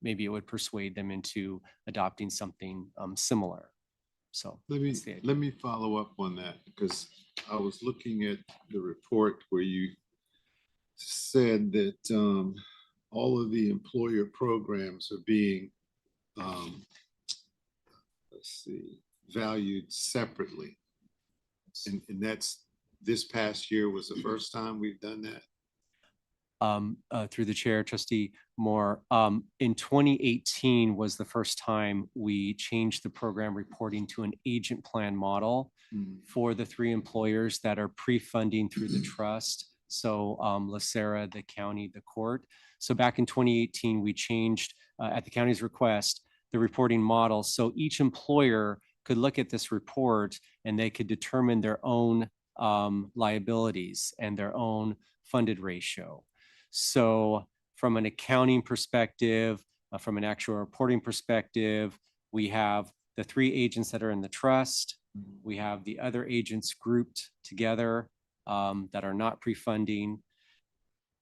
maybe it would persuade them into adopting something similar. So let me follow up on that, because I was looking at the report where you said that all of the employer programs are being valued separately, and that's this past year was the first time we've done that. Through the chair, Trustee Moore, in 2018 was the first time we changed the program reporting to an agent plan model for the 3 employers that are pre-funding through the trust. So LACERA, the county, the court. So back in 2018, we changed, at the county's request, the reporting model. So each employer could look at this report and they could determine their own liabilities and their own funded ratio. So from an accounting perspective, from an actual reporting perspective, we have the 3 agents that are in the trust. We have the other agents grouped together that are not pre-funding.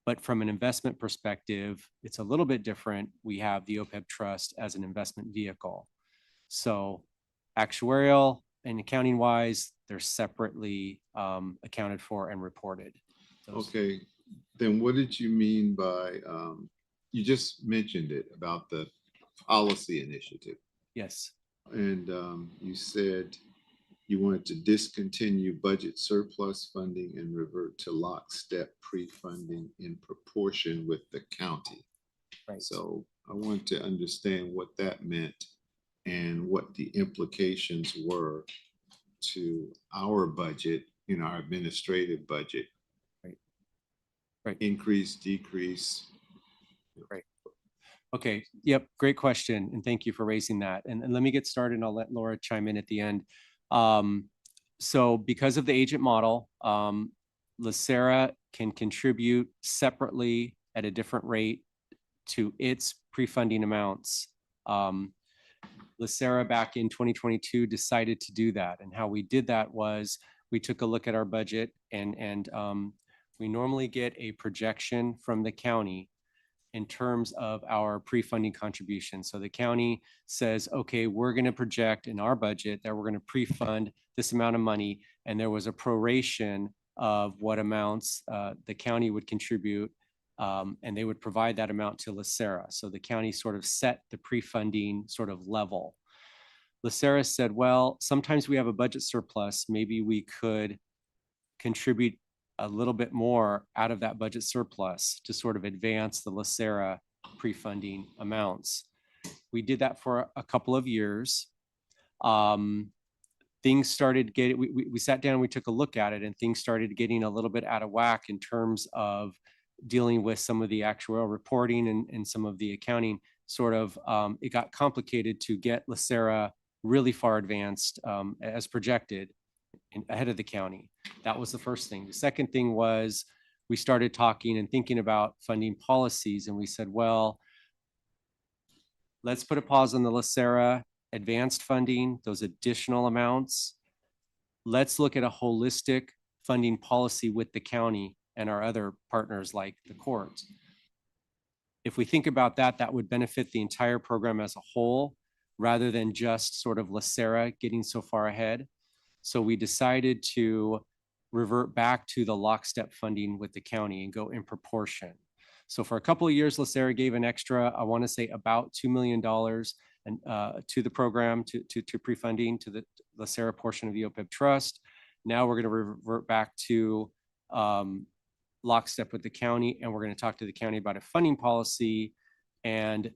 But from an investment perspective, it's a little bit different. We have the OPEB trust as an investment vehicle. So actuarial and accounting wise, they're separately accounted for and reported. Okay. Then what did you mean by, you just mentioned it about the policy initiative. Yes. And you said you wanted to discontinue budget surplus funding and revert to lockstep pre-funding in proportion with the county. Right. So I want to understand what that meant and what the implications were to our budget, our administrative budget. Right. Increase, decrease. Okay, yep, great question, and thank you for raising that. And let me get started, and I'll let Laura chime in at the end. So because of the agent model, LACERA can contribute separately at a different rate to its pre-funding amounts. LACERA back in 2022 decided to do that, and how we did that was we took a look at our budget, and we normally get a projection from the county in terms of our pre-funding contribution. So the county says, okay, we're going to project in our budget that we're going to pre-fund this amount of money. And there was a proration of what amounts the county would contribute, and they would provide that amount to LACERA. So the county sort of set the pre-funding sort of level. LACERA said, well, sometimes we have a budget surplus. Maybe we could contribute a little bit more out of that budget surplus to sort of advance the LACERA pre-funding amounts. We did that for a couple of years. Things started getting, we sat down, we took a look at it, and things started getting a little bit out of whack in terms of dealing with some of the actuarial reporting and some of the accounting. Sort of, it got complicated to get LACERA really far advanced as projected ahead of the county. That was the first thing. The second thing was we started talking and thinking about funding policies, and we said, well, let's put a pause on the LACERA advanced funding, those additional amounts. Let's look at a holistic funding policy with the county and our other partners like the courts. If we think about that, that would benefit the entire program as a whole, rather than just sort of LACERA getting so far ahead. So we decided to revert back to the lockstep funding with the county and go in proportion. So for a couple of years, LACERA gave an extra, I want to say about $2 million to the program, to pre-funding, to the LACERA portion of the OPEB trust. Now we're going to revert back to lockstep with the county, and we're going to talk to the county about a funding policy, and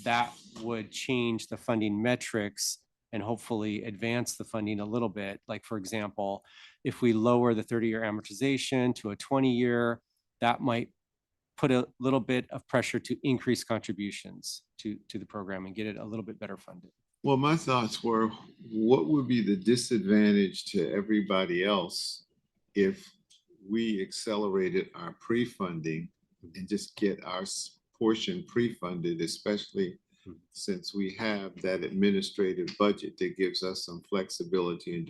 that would change the funding metrics and hopefully advance the funding a little bit. Like, for example, if we lower the 30-year amortization to a 20-year, that might put a little bit of pressure to increase contributions to the program and get it a little bit better funded. Well, my thoughts were, what would be the disadvantage to everybody else if we accelerated our pre-funding and just get our portion pre-funded, especially since we have that administrative budget that gives us some flexibility and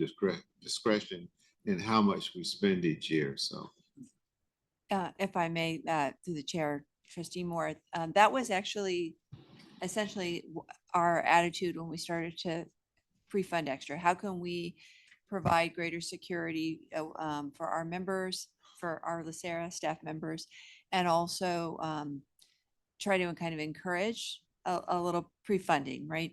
discretion in how much we spend each year. So if I may, through the chair, Trustee Moore, that was actually essentially our attitude when we started to pre-fund extra. How can we provide greater security for our members, for our LACERA staff members, and also try to kind of encourage a little pre-funding, right?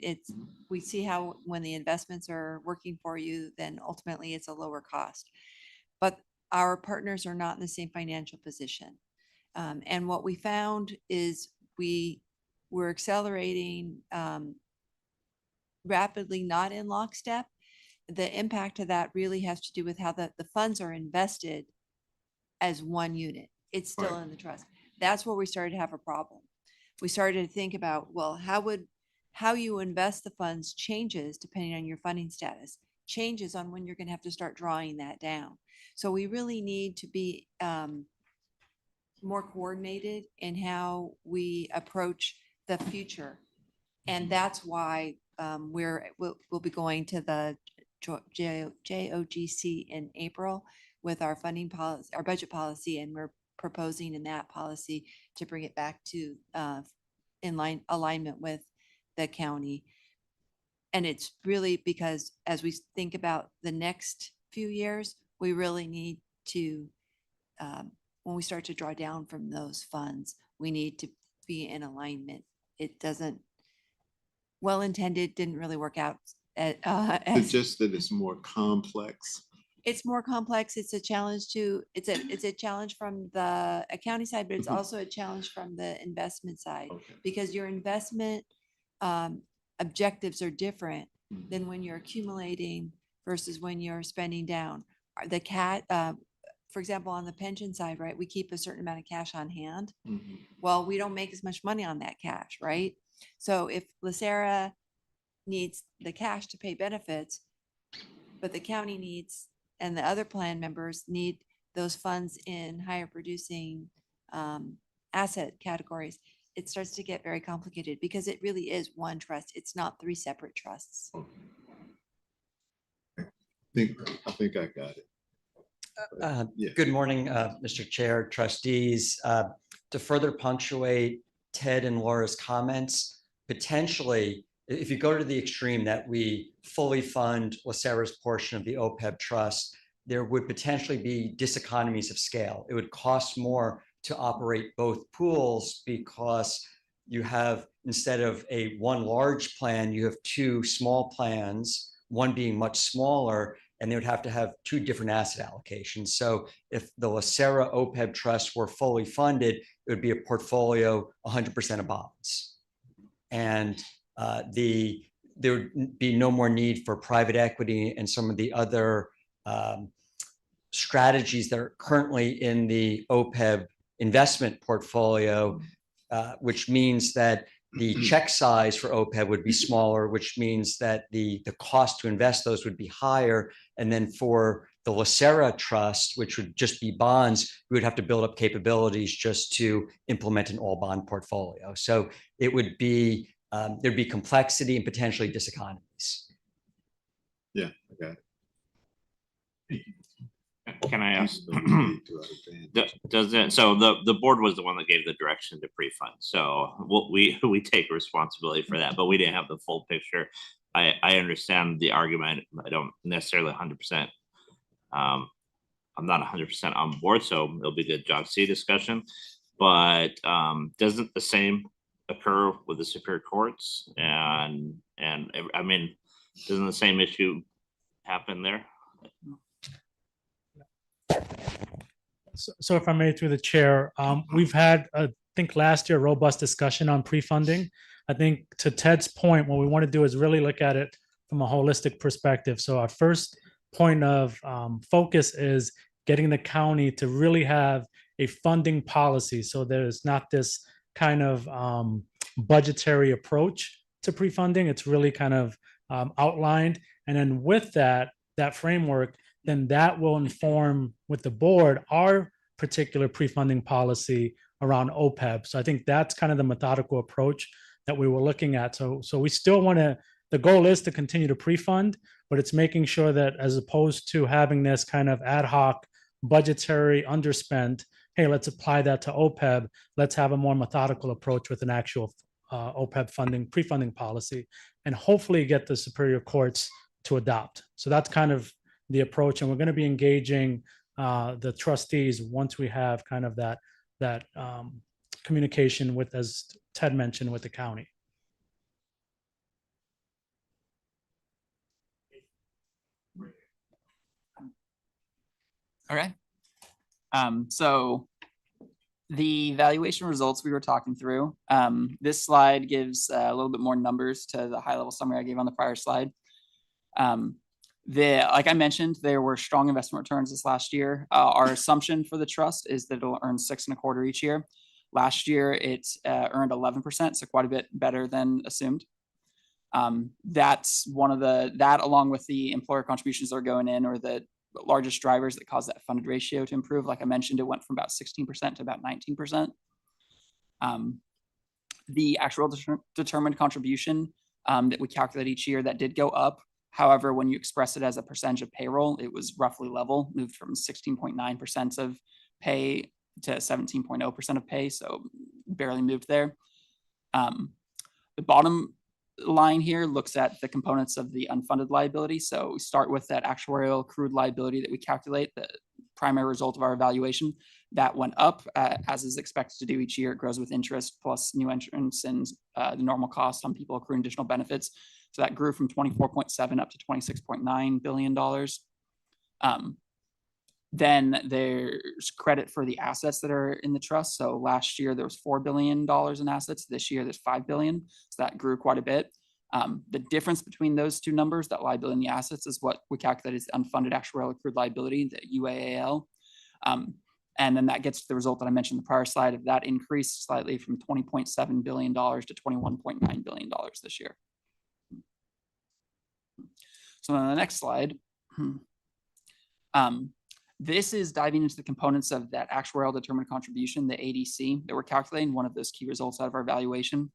We see how when the investments are working for you, then ultimately it's a lower cost. But our partners are not in the same financial position. And what we found is we're accelerating rapidly, not in lockstep. The impact of that really has to do with how the funds are invested as one unit. It's still in the trust. That's where we started to have a problem. We started to think about, well, how you invest the funds changes depending on your funding status, changes on when you're going to have to start drawing that down. So we really need to be more coordinated in how we approach the future. And that's why we'll be going to the JOGC in April with our funding policy, our budget policy, and we're proposing in that policy to bring it back to alignment with the county. And it's really because as we think about the next few years, we really need to, when we start to draw down from those funds, we need to be in alignment. It doesn't, well-intended, didn't really work out. It's just that it's more complex It's more complex. It's a challenge to, it's a challenge from the accounting side, but it's also a challenge from the investment side. Okay. Because your investment objectives are different than when you're accumulating versus when you're spending down. The for example, on the pension side, right, we keep a certain amount of cash on hand. Mhm. Well, we don't make as much money on that cash, right? So if LACERA needs the cash to pay benefits, but the county needs, and the other plan members need those funds in higher producing asset categories, it starts to get very complicated because it really is one trust. It's not three separate trusts. I think I got it. Yeah. Good morning, Mr. Chair, trustees. To further punctuate Ted and Laura's comments, potentially, if you go to the extreme that we fully fund LACERA's portion of the OPEB trust, there would potentially be diseconomies of scale. It would cost more to operate both pools because you have, instead of one large plan, you have two small plans, one being much smaller, and they would have to have two different asset allocations. So if the LACERA OPEB trust were fully funded, it would be a portfolio 100% of bonds. And there would be no more need for private equity and some of the other strategies that are currently in the OPEB investment portfolio, which means that the check size for OPEB would be smaller, which means that the cost to invest those would be higher. And then for the LACERA trust, which would just be bonds, we would have to build up capabilities just to implement an all bond portfolio. So it would be, there'd be complexity and potentially diseconomies. Yeah, I got it. Can I ask? Does it? So the board was the one that gave the direction to pre-fund. So we take responsibility for that, but we didn't have the full picture. I understand the argument. I don't necessarily 100%. I'm not 100% on board, so it'll be good job C discussion. But doesn't the same occur with the Superior Courts? And I mean, doesn't the same issue happen there? So if I may, through the chair, we've had, I think last year, robust discussion on pre-funding. I think to Ted's point, what we want to do is really look at it from a holistic perspective. So our first point of focus is getting the county to really have a funding policy. So there's not this kind of budgetary approach to pre-funding. It's really kind of outlined. And then with that framework, then that will inform with the board our particular pre-funding policy around OPEB. So I think that's kind of the methodical approach that we were looking at. So we still want to, the goal is to continue to pre-fund, but it's making sure that as opposed to having this kind of ad hoc budgetary underspend, hey, let's apply that to OPEB, let's have a more methodical approach with an actual OPEB funding, pre-funding policy, and hopefully get the Superior Courts to adopt. So that's kind of the approach, and we're going to be engaging the trustees once we have kind of that communication with, as Ted mentioned, with the county. Okay. So the valuation results we were talking through, this slide gives a little bit more numbers to the high level summary I gave on the prior slide. Like I mentioned, there were strong investment returns this last year. Our assumption for the trust is that it'll earn 6.25% each year. Last year, it earned 11%, so quite a bit better than assumed. That's one of that along with the employer contributions that are going in, or the largest drivers that cause that funded ratio to improve. Like I mentioned, it went from about 16% to about 19%. The actual determined contribution that we calculate each year, that did go up. However, when you express it as a percentage of payroll, it was roughly level, moved from 16.9% of pay to 17.0% of pay, so barely moved there. The bottom line here looks at the components of the unfunded liability. So we start with that actuarial accrued liability that we calculate, the primary result of our evaluation. That went up as is expected to do each year. It grows with interest plus new entrants and the normal cost on people accruing additional benefits. So that grew from 24.7 up to $26.9 billion. Then there's credit for the assets that are in the trust. So last year there was $4 billion in assets. This year there's 5 billion. So that grew quite a bit. The difference between those two numbers, that liability and the assets, is what we calculate as the unfunded actuarial accrued liability, the UAAL. And then that gets to the result that I mentioned in the prior slide of that increased slightly from $20.7 billion to $21.9 billion this year. So on the next slide, this is diving into the components of that actuarial determined contribution, the ADC, that we're calculating, one of those key results out of our evaluation.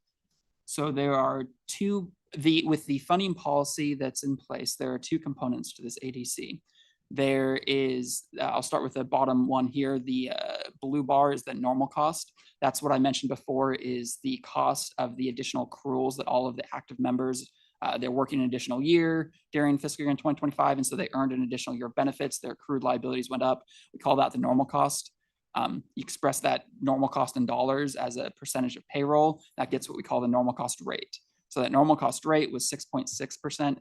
So there are two, with the funding policy that's in place, there are two components to this ADC. There is, I'll start with the bottom one here. The blue bar is the normal cost. That's what I mentioned before, is the cost of the additional accruals that all of the active members, they're working an additional year during fiscal year in 2025, and so they earned an additional year of benefits. Their accrued liabilities went up. We call that the normal cost. You express that normal cost in dollars as a percentage of payroll. That gets what we call the normal cost rate. So that normal cost rate was 6.6%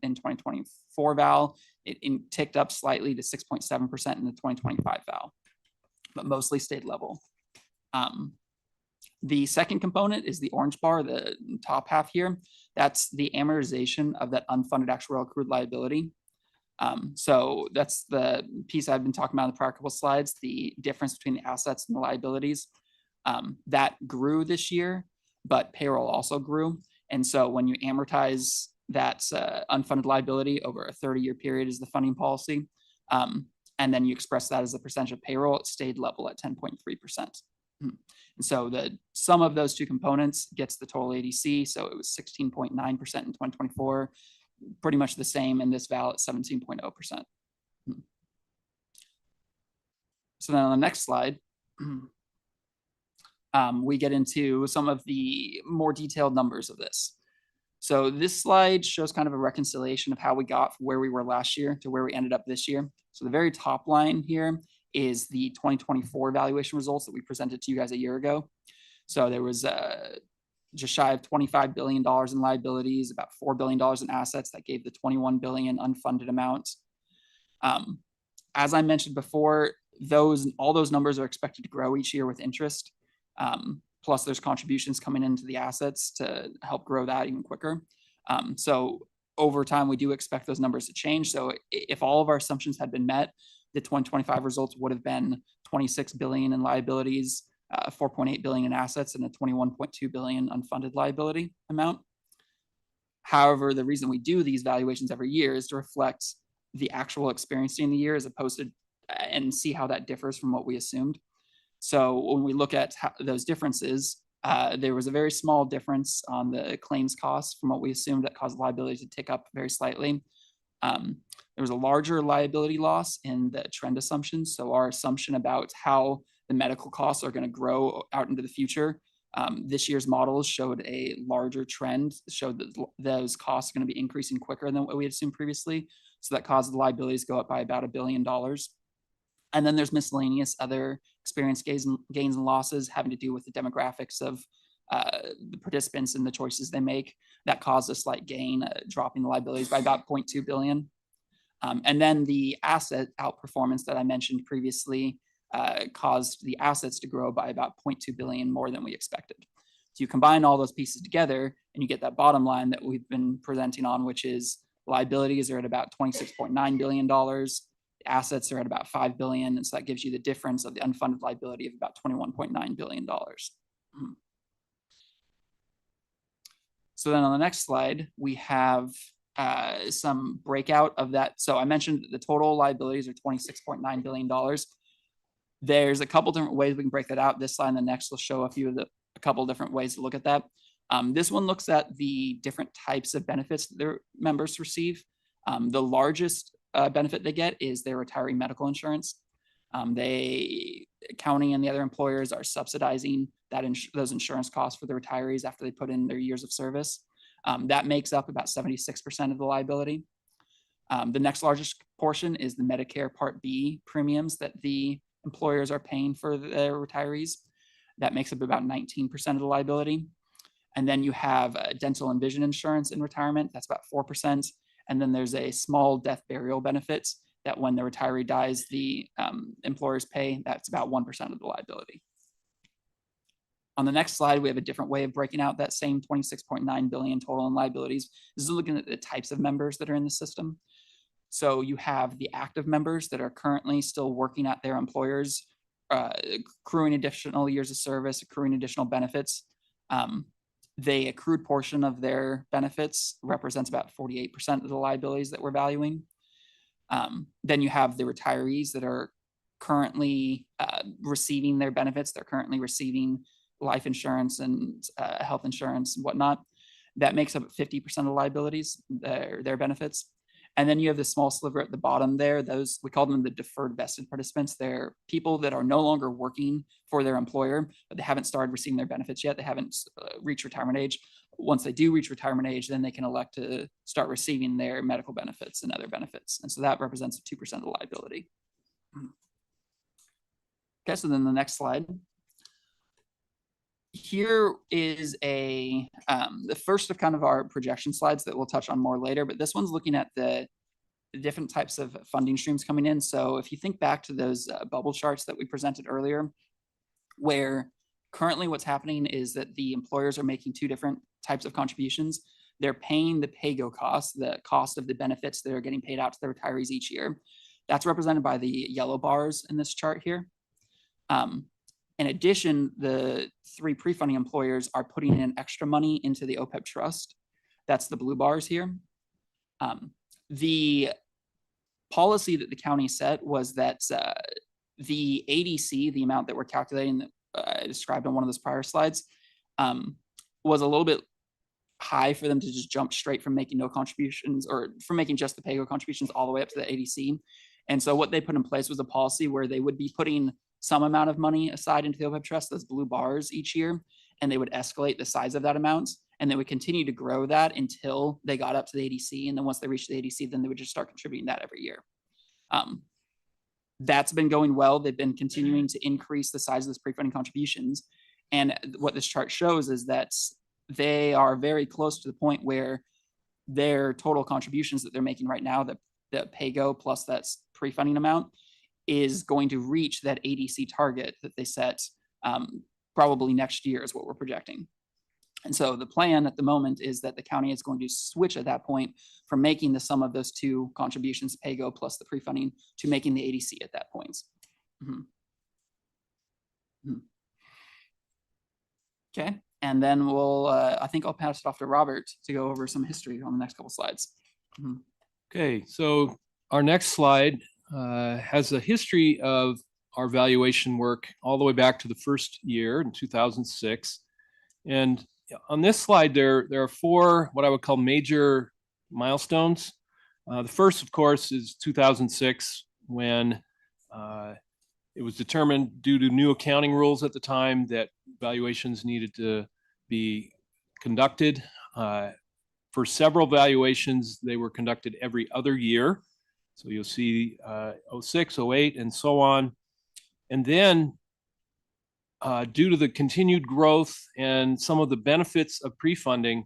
in 2024 val. It ticked up slightly to 6.7% in the 2025 val, but mostly stayed level. The second component is the orange bar, the top half here. That's the amortization of that unfunded actuarial accrued liability. So that's the piece I've been talking about in the prior couple slides, the difference between the assets and the liabilities. That grew this year, but payroll also grew. And so when you amortize that unfunded liability over a 30-year period is the funding policy, and then you express that as a percentage of payroll, it stayed level at 10.3%. And so the sum of those two components gets the total ADC. So it was 16.9% in 2024, pretty much the same in this val at 17.0%. So then on the next slide, we get into some of the more detailed numbers of this. So this slide shows kind of a reconciliation of how we got from where we were last year to where we ended up this year. So the very top line here is the 2024 valuation results that we presented to you guys a year ago. So there was just shy of $25 billion in liabilities, about $4 billion in assets. That gave the 21 billion unfunded amount. As I mentioned before, all those numbers are expected to grow each year with interest. Plus there's contributions coming into the assets to help grow that even quicker. So over time, we do expect those numbers to change. So if all of our assumptions had been met, the 2025 results would have been 26 billion in liabilities, 4.8 billion in assets, and a 21.2 billion unfunded liability amount. However, the reason we do these valuations every year is to reflect the actual experience in the year as opposed to, and see how that differs from what we assumed. So when we look at those differences, there was a very small difference on the claims costs from what we assumed that caused liability to tick up very slightly. There was a larger liability loss in the trend assumptions. So our assumption about how the medical costs are going to grow out into the future. This year's models showed a larger trend, showed that those costs are going to be increasing quicker than what we had assumed previously. So that caused the liabilities to go up by about $1 billion. And then there's miscellaneous other experience gains and losses having to do with the demographics of the participants and the choices they make. That caused a slight gain, dropping the liabilities by about 0.2 billion. And then the asset outperformance that I mentioned previously caused the assets to grow by about 0.2 billion more than we expected. So you combine all those pieces together and you get that bottom line that we've been presenting on, which is liabilities are at about $26.9 billion. Assets are at about 5 billion. And so that gives you the difference of the unfunded liability of about $21.9 billion. So then on the next slide, we have some breakout of that. So I mentioned that the total liabilities are $26.9 billion. There's a couple different ways we can break that out. This slide and the next will show a couple different ways to look at that. This one looks at the different types of benefits that their members receive. The largest benefit they get is their retiree medical insurance. County and the other employers are subsidizing those insurance costs for the retirees after they put in their years of service. That makes up about 76% of the liability. The next largest portion is the Medicare Part B premiums that the employers are paying for their retirees. That makes up about 19% of the liability. And then you have dental and vision insurance in retirement. That's about 4%. And then there's a small death burial benefits that when the retiree dies, the employers pay. That's about 1% of the liability. On the next slide, we have a different way of breaking out that same 26.9 billion total in liabilities. This is looking at the types of members that are in the system. So you have the active members that are currently still working at their employers, accruing additional years of service, accruing additional benefits. The accrued portion of their benefits represents about 48% of the liabilities that we're valuing. Then you have the retirees that are currently receiving their benefits. They're currently receiving life insurance and health insurance and whatnot. That makes up 50% of liabilities, their benefits. And then you have the small sliver at the bottom there. Those, we call them the deferred vested participants. They're people that are no longer working for their employer, but they haven't started receiving their benefits yet. They haven't reached retirement age. Once they do reach retirement age, then they can elect to start receiving their medical benefits and other benefits. And so that represents 2% of the liability. Okay, so then the next slide. Here is the first of kind of our projection slides that we'll touch on more later, but this one's looking at the different types of funding streams coming in. So if you think back to those bubble charts that we presented earlier, where currently what's happening is that the employers are making two different types of contributions. They're paying the pay-go cost, the cost of the benefits that are getting paid out to the retirees each year. That's represented by the yellow bars in this chart here. In addition, the three pre-funding employers are putting in extra money into the OPEB trust. That's the blue bars here. The policy that the county set was that the ADC, the amount that we're calculating that I described on one of those prior slides, was a little bit high for them to just jump straight from making no contributions or from making just the pay-go contributions all the way up to the ADC. And so what they put in place was a policy where they would be putting some amount of money aside into the OPEB trust, those blue bars each year, and they would escalate the size of that amount, and they would continue to grow that until they got up to the ADC. And then once they reached the ADC, then they would just start contributing that every year. That's been going well. They've been continuing to increase the size of those pre-funding contributions. And what this chart shows is that they are very close to the point where their total contributions that they're making right now, the pay-go plus that's pre-funding amount, is going to reach that ADC target that they set probably next year is what we're projecting. And so the plan at the moment is that the county is going to switch at that point from making the sum of those two contributions, pay-go plus the pre-funding, to making the ADC at that point. Okay, and then we'll, I think I'll pass it off to Robert to go over some history on the next couple slides. Okay, so our next slide has a history of our valuation work all the way back to the first year in 2006. And on this slide, there are four what I would call major milestones. The first, of course, is 2006, when it was determined due to new accounting rules at the time that valuations needed to be conducted. For several valuations, they were conducted every other year. So you'll see 06, 08, and so on. And then due to the continued growth and some of the benefits of pre-funding,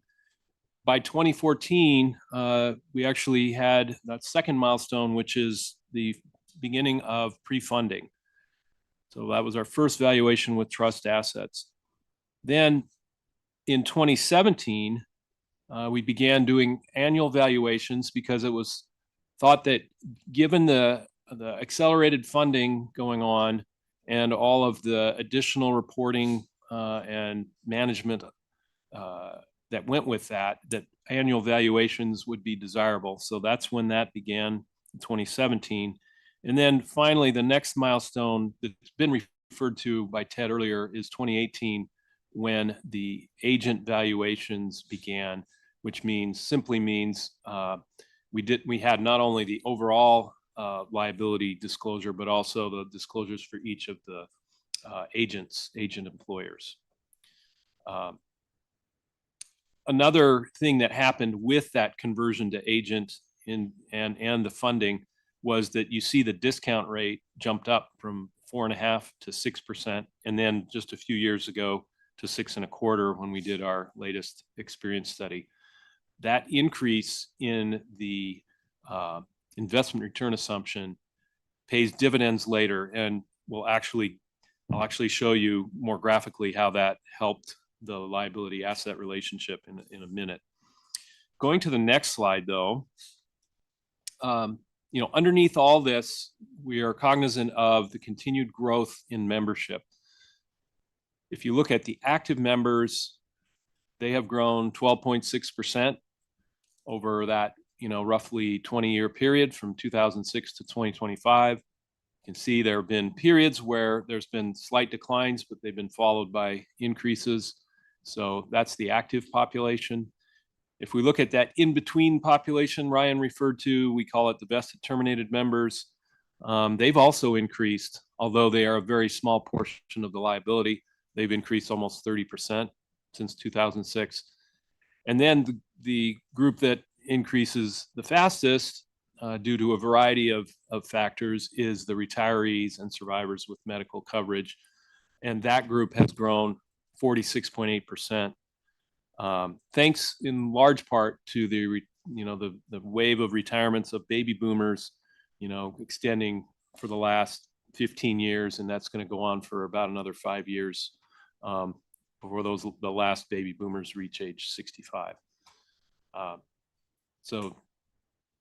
by 2014, we actually had that second milestone, which is the beginning of pre-funding. So that was our first valuation with trust assets. Then in 2017, we began doing annual valuations because it was thought that given the accelerated funding going on and all of the additional reporting and management that went with that annual valuations would be desirable. So that's when that began in 2017. And then finally, the next milestone that's been referred to by Ted earlier is 2018, when the agent valuations began, which simply means we had not only the overall liability disclosure, but also the disclosures for each of the agent employers. Another thing that happened with that conversion to agent and the funding was that you see the discount rate jumped up from 4.5% to 6%, and then just a few years ago to 6.25% when we did our latest experience study. That increase in the investment return assumption pays dividends later, and I'll actually show you more graphically how that helped the liability asset relationship in a minute. Going to the next slide, though, underneath all this, we are cognizant of the continued growth in membership. If you look at the active members, they have grown 12.6% over that, roughly 20-year period from 2006 to 2025. You can see there have been periods where there's been slight declines, but they've been followed by increases. So that's the active population. If we look at that in-between population Ryan referred to, we call it the vested terminated members. They've also increased, although they are a very small portion of the liability. They've increased almost 30% since 2006. And then the group that increases the fastest due to a variety of factors is the retirees and survivors with medical coverage. And that group has grown 46.8%. Thanks in large part to the wave of retirements of baby boomers, extending for the last 15 years, and that's going to go on for about another 5 years before the last baby boomers reach age 65. So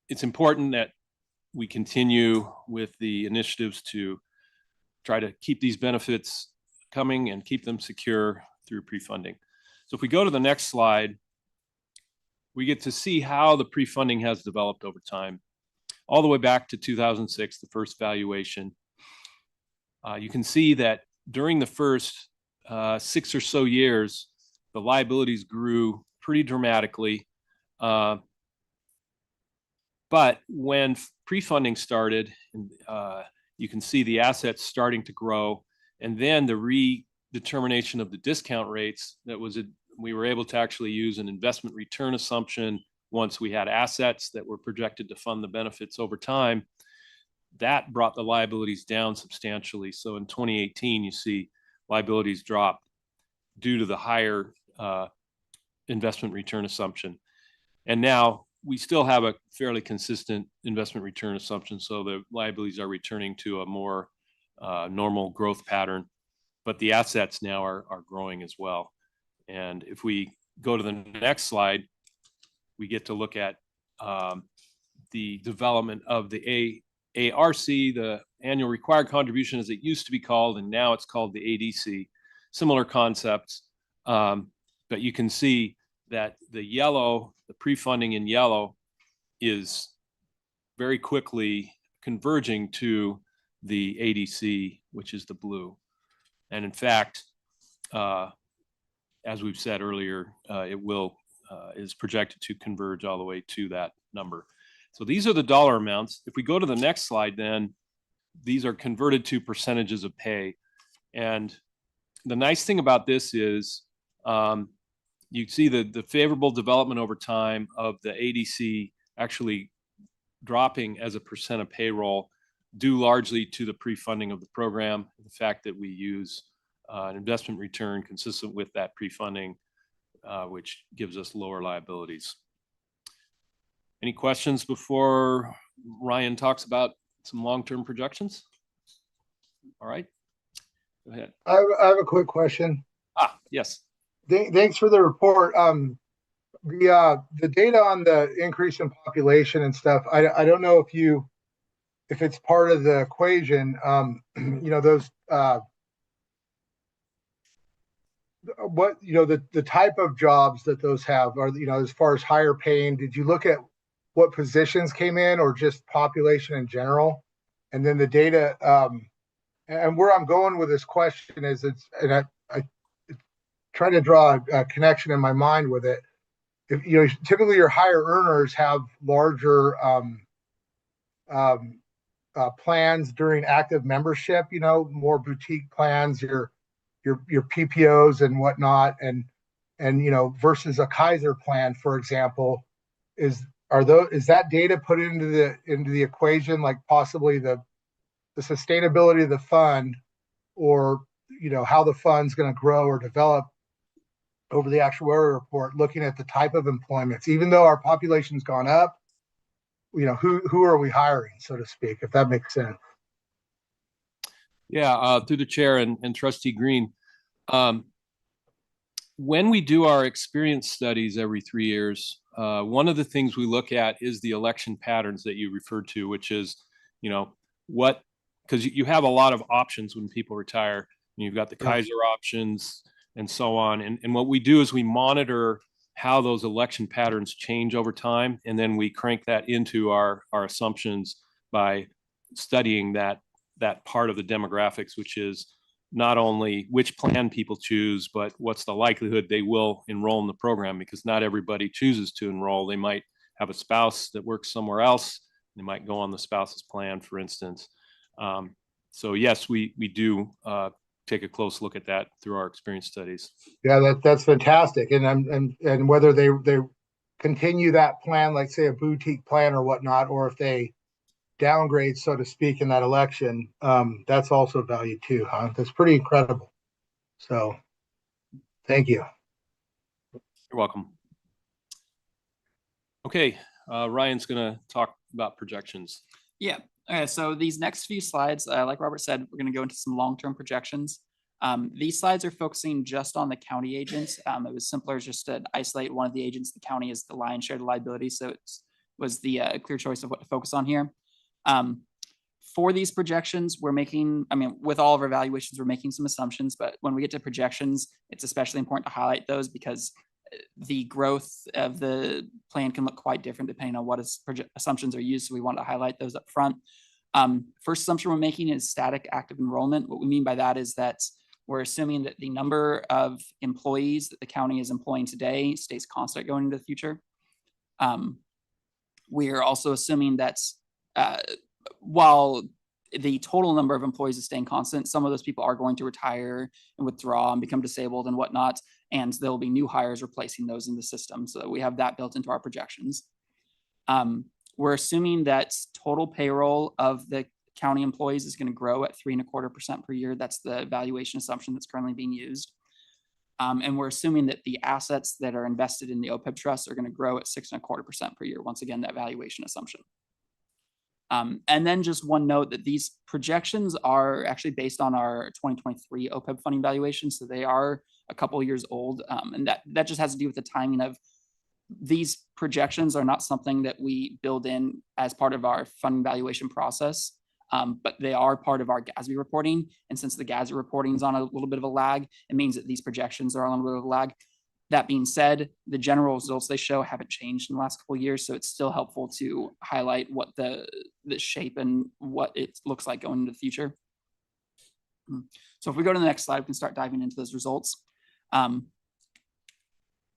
it's important that we continue with the initiatives to try to keep these benefits coming and keep them secure through pre-funding. So if we go to the next slide, we get to see how the pre-funding has developed over time, all the way back to 2006, the first valuation. You can see that during the first 6 or so years, the liabilities grew pretty dramatically. But when pre-funding started, you can see the assets starting to grow, and then the redetermination of the discount rates, we were able to actually use an investment return assumption once we had assets that were projected to fund the benefits over time. That brought the liabilities down substantially. So in 2018, you see liabilities dropped due to the higher investment return assumption. And now we still have a fairly consistent investment return assumption, so the liabilities are returning to a more normal growth pattern, but the assets now are growing as well. And if we go to the next slide, we get to look at the development of the ARC, the annual required contribution as it used to be called, and now it's called the ADC. Similar concepts, but you can see that the pre-funding in yellow is very quickly converging to the ADC, which is the blue. And in fact, as we've said earlier, it is projected to converge all the way to that number. So these are the dollar amounts. If we go to the next slide, then these are converted to percentages of pay. And the nice thing about this is you see the favorable development over time of the ADC actually dropping as a percent of payroll, due largely to the pre-funding of the program, the fact that we use an investment return consistent with that pre-funding, which gives us lower liabilities. Any questions before Ryan talks about some long-term projections? All right, go ahead. I have a quick question. Yes. Thanks for the report. The data on the increase in population and stuff, I don't know if it's part of the equation. Those the type of jobs that those have are, as far as higher paying, did you look at what positions came in or just population in general? And then the data, and where I'm going with this question is I trying to draw a connection in my mind with it. If typically your higher earners have larger plans during active membership, more boutique plans, your PPOs and whatnot, and versus a Kaiser plan, for example, is that data put into the equation, like possibly the sustainability of the fund, or how the fund's going to grow or develop over the actuarial report, looking at the type of employments? Even though our population's gone up, who are we hiring, so to speak, if that makes sense. Yeah, through the chair and trustee Green. When we do our experience studies every 3 years, one of the things we look at is the election patterns that you referred to, which is, because you have a lot of options when people retire. You've got the Kaiser options and so on. And what we do is we monitor how those election patterns change over time. And then we crank that into our assumptions by studying that part of the demographics, which is not only which plan people choose, but what's the likelihood they will enroll in the program, because not everybody chooses to enroll. They might have a spouse that works somewhere else. They might go on the spouse's plan, for instance. So yes, we do take a close look at that through our experience studies. Yeah, that's fantastic. And whether they continue that plan, like say a boutique plan or whatnot, or if they downgrade, so to speak, in that election, that's also value too, huh? That's pretty incredible. So thank you. You're welcome. Okay, Ryan's gonna talk about projections. Yeah. Okay. So these next few slides, like Robert said, we're going to go into some long-term projections. These slides are focusing just on the county agents. It was simpler just to isolate one of the agents. The county is the lion's share of the liability, so it was the clear choice of what to focus on here. For these projections, we're making, with all of our evaluations, we're making some assumptions, but when we get to projections, it's especially important to highlight those because the growth of the plan can look quite different depending on what assumptions are used. So we want to highlight those up front. First assumption we're making is static active enrollment. What we mean by that is that we're assuming that the number of employees that the county is employing today stays constant going into the future. We are also assuming that while the total number of employees is staying constant, some of those people are going to retire and withdraw and become disabled and whatnot, and there will be new hires replacing those in the system. So we have that built into our projections. We're assuming that total payroll of the county employees is going to grow at 3.25% per year. That's the valuation assumption that's currently being used. And we're assuming that the assets that are invested in the OPEB trust are going to grow at 6.25% per year. Once again, that valuation assumption. And then just one note that these projections are actually based on our 2023 OPEB funding valuation. So they are a couple years old. And that just has to do with the timing of these projections are not something that we build in as part of our funding valuation process, but they are part of our GASB reporting. And since the GASB reporting is on a little bit of a lag, it means that these projections are on a little bit of a lag. That being said, the general results they show haven't changed in the last couple of years, so it's still helpful to highlight what the shape and what it looks like going into the future. So if we go to the next slide, we can start diving into those results.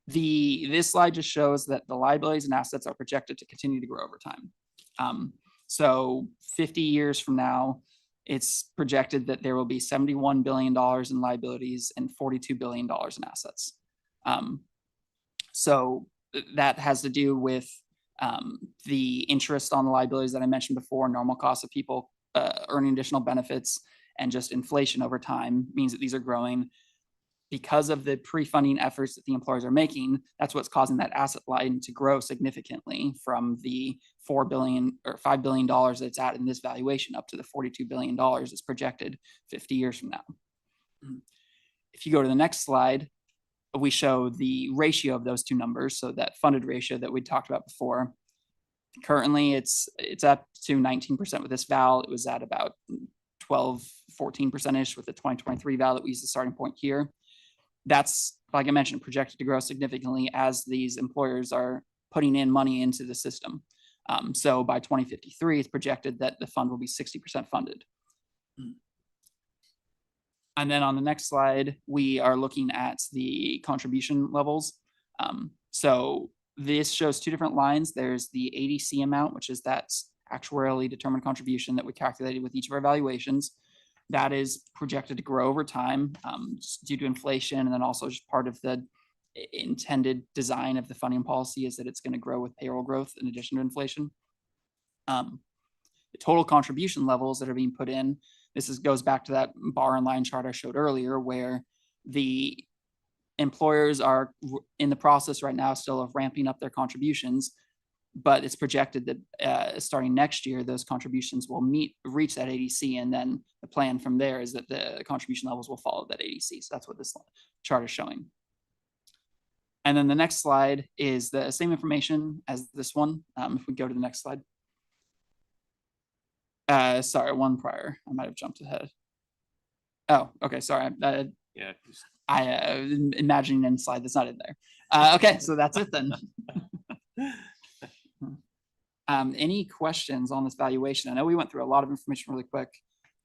This slide just shows that the liabilities and assets are projected to continue to grow over time. So 50 years from now, it's projected that there will be $71 billion in liabilities and $42 billion in assets. So that has to do with the interest on the liabilities that I mentioned before, normal costs of people earning additional benefits, and just inflation over time means that these are growing. Because of the pre-funding efforts that the employers are making, that's what's causing that asset line to grow significantly from the $4 billion or $5 billion that it's at in this valuation up to the $42 billion that's projected 50 years from now. If you go to the next slide, we show the ratio of those two numbers. So that funded ratio that we talked about before, currently it's up to 19% with this val. It was at about 12-14% with the 2023 val that we use the starting point here. That's, like I mentioned, projected to grow significantly as these employers are putting in money into the system. So by 2053, it's projected that the fund will be 60% funded. And then on the next slide, we are looking at the contribution levels. So this shows two different lines. There's the ADC amount, which is that actuarially determined contribution that we calculated with each of our evaluations. That is projected to grow over time due to inflation, and then also just part of the intended design of the funding policy is that it's going to grow with payroll growth in addition to inflation. The total contribution levels that are being put in, goes back to that bar and line chart I showed earlier, where the employers are in the process right now still of ramping up their contributions. but it's projected that starting next year, those contributions will reach that ADC, and then the plan from there is that the contribution levels will follow that ADC. So that's what this chart is showing. And then the next slide is the same information as this one. If we go to the next slide. Sorry, one prior. I might have jumped ahead. Oh, okay, sorry. Yeah. I imagining in slide that's not in there. Okay, so that's it then. Any questions on this valuation? I know we went through a lot of information really quick,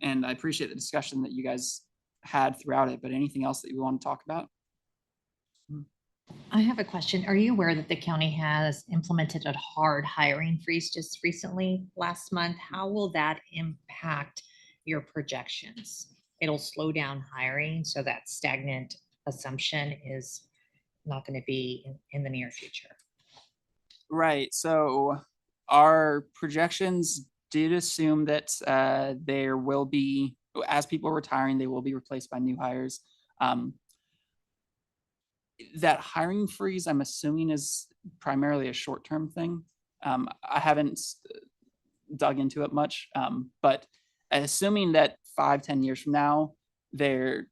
and I appreciate the discussion that you guys had throughout it, but anything else that you want to talk about? I have a question. Are you aware that the county has implemented a hard hiring freeze just recently, last month? How will that impact your projections? It'll slow down hiring, so that stagnant assumption is not going to be in the near future. Right. So our projections did assume that there will be, as people are retiring, they will be replaced by new hires. That hiring freeze, I'm assuming, is primarily a short-term thing. I haven't dug into it much, but assuming that 5-10 years from now, their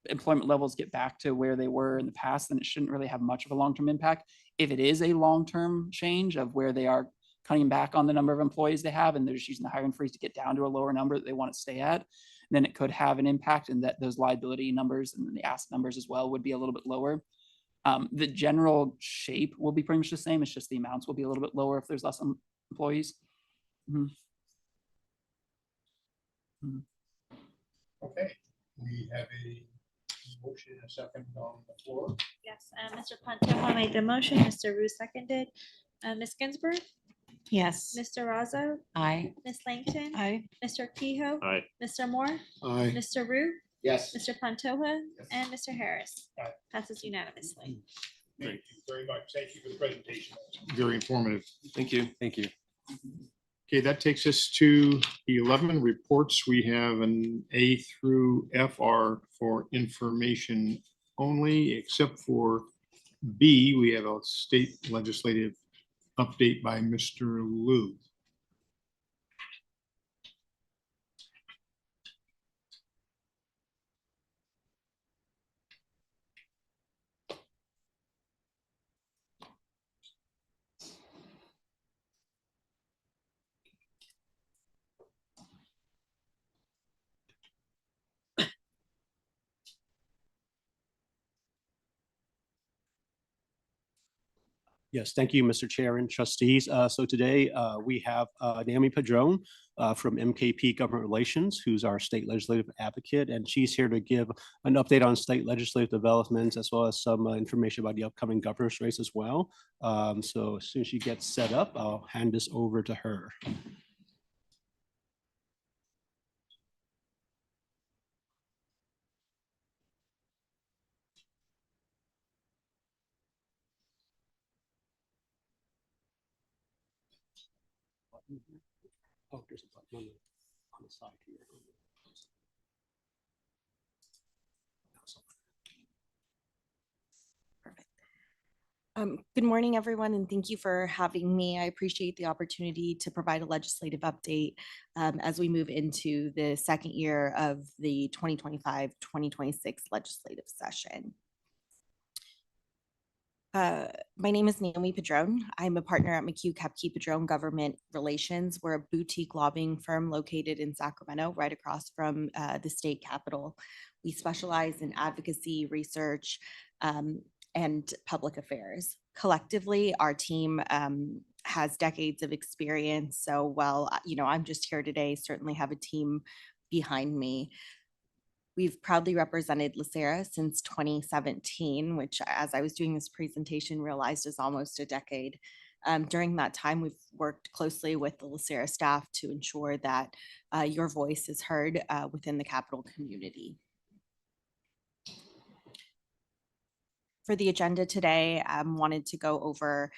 employment levels get back to where they were in the past, then it shouldn't really have much of a long-term impact. If it is a long-term change of where they are cutting back on the number of employees they have, and they're just using the hiring freeze to get down to a lower number that they want to stay at, then it could have an impact, and that those liability numbers and the asset numbers as well would be a little bit lower. The general shape will be pretty much the same. It's just the amounts will be a little bit lower if there's less employees. Mm-hmm. Okay, we have a motion and a second on the floor. Yes, Mr. Pantoja made the motion, Mr. Ru seconded. Ms. Ginsburg, Yes. Mr. Razzo, Aye. Ms. Langton, Aye. Mr. Kehoe, Aye. Mr. Moore, Aye. Mr. Ru, Yes. Mr. Pantoja, and Mr. Harris. Aye. Passes unanimously. Thank you very much. Thank you for the presentation. Very informative. Thank you. Thank you. Okay, that takes us to the 11 reports. We have an A through F are for information only, except for B, we have a state legislative update by Mr. Liu. Yes, thank you, Mr. Chair and trustees. So today we have Naomi Padron from MKP Government Relations, who's our state legislative advocate, and she's here to give an update on state legislative developments as well as some information about the upcoming governor's race as well. So as soon as she gets set up, I'll hand this over to her. Oh, there's a button on the side here. Good morning, everyone, and thank you for having me. I appreciate the opportunity to provide a legislative update as we move into the second year of the 2025-2026 legislative session. My name is Naomi Padron. I'm a partner at McHugh Kepke Padron Government Relations. We're a boutique lobbying firm located in Sacramento, right across from the state capitol. We specialize in advocacy, research, and public affairs. Collectively, our team has decades of experience. So while I'm just here today, certainly have a team behind me. We've proudly represented LACERA since 2017, which, as I was doing this presentation, realized is almost a decade. During that time, we've worked closely with the LACERA staff to ensure that your voice is heard within the Capitol community. For the agenda today, I wanted to go over,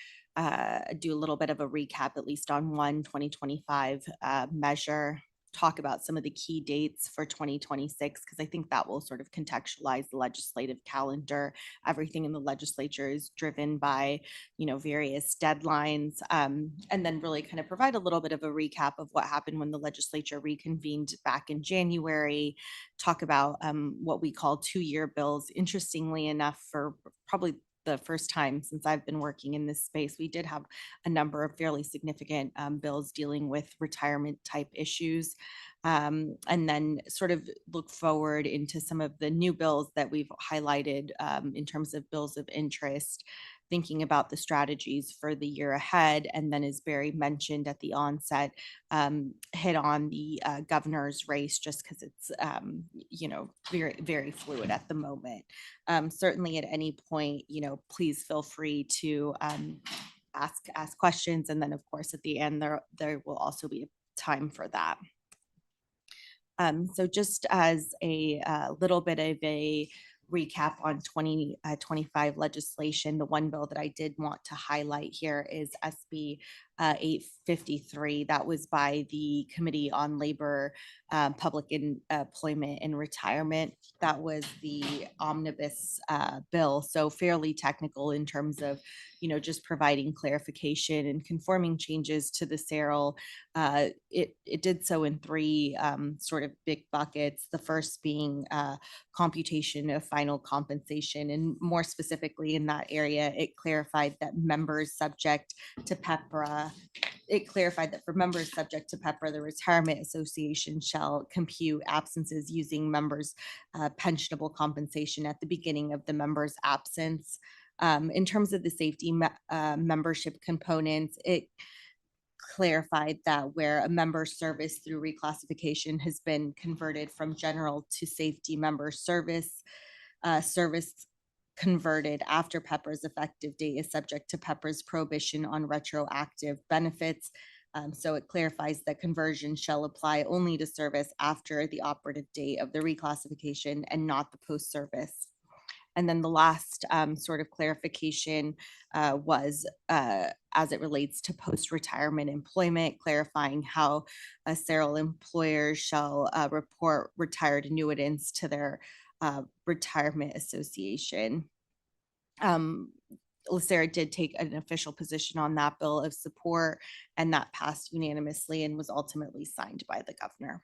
do a little bit of a recap, at least on one 2025 measure, talk about some of the key dates for 2026, because I think that will sort of contextualize the legislative calendar. Everything in the legislature is driven by, various deadlines, and then really kind of provide a little bit of a recap of what happened when the legislature reconvened back in January, talk about what we call two-year bills. Interestingly enough, for probably the first time since I've been working in this space, we did have a number of fairly significant bills dealing with retirement type issues. And then sort of look forward into some of the new bills that we've highlighted in terms of bills of interest, thinking about the strategies for the year ahead. And then, as Barry mentioned at the onset, hit on the governor's race, just because it's, very, very fluid at the moment. Certainly at any point, please feel free to ask questions. And then, of course, at the end, there will also be time for that. So just as a little bit of a recap on 2025 legislation, the one bill that I did want to highlight here is SB 853. That was by the Committee on Labor, Public Employment and Retirement. That was the omnibus bill, so fairly technical in terms of, just providing clarification and conforming changes to the SARL. It did so in three sort of big buckets. The first being computation of final compensation, and more specifically in that area, it clarified that members subject to PEPRA. It clarified that for members subject to PEPRA, the Retirement Association shall compute absences using members' pensionable compensation at the beginning of the member's absence. In terms of the safety membership components, it clarified that where a member's service through reclassification has been converted from general to safety member service, service converted after PEPRA's effective date is subject to PEPRA's prohibition on retroactive benefits. So it clarifies that conversion shall apply only to service after the operative date of the reclassification and not the post-service. And then the last sort of clarification was as it relates to post-retirement employment, clarifying how SARL employers shall report retired annuitants to their retirement association. LACERA did take an official position on that bill of support, and that passed unanimously and was ultimately signed by the governor.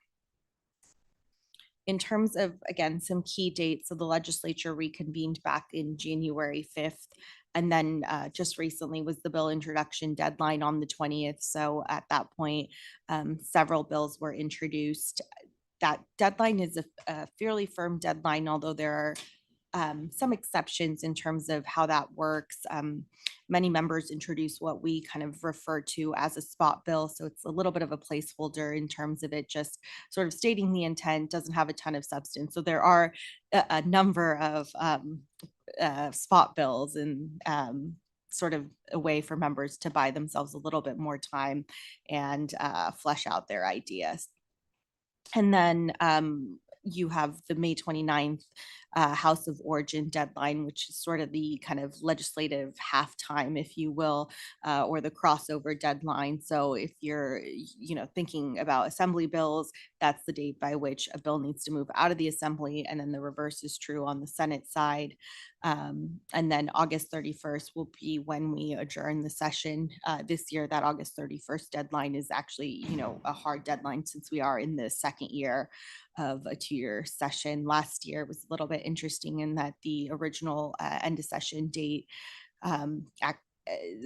In terms of, again, some key dates, so the legislature reconvened back in January 5th, and then just recently was the bill introduction deadline on the 20th. So at that point, several bills were introduced. That deadline is a fairly firm deadline, although there are some exceptions in terms of how that works. Many members introduce what we kind of refer to as a spot bill. So it's a little bit of a placeholder in terms of it just sort of stating the intent, doesn't have a ton of substance. So there are a number of spot bills, and sort of a way for members to buy themselves a little bit more time and flesh out their ideas. And then you have the May 29th House of Origin deadline, which is sort of the kind of legislative halftime, if you will, or the crossover deadline. So if you're, thinking about assembly bills, that's the date by which a bill needs to move out of the assembly. And then the reverse is true on the Senate side. And then August 31st will be when we adjourn the session. This year, that August 31st deadline is actually, a hard deadline since we are in the second year of a two-year session. Last year was a little bit interesting in that the original end of session date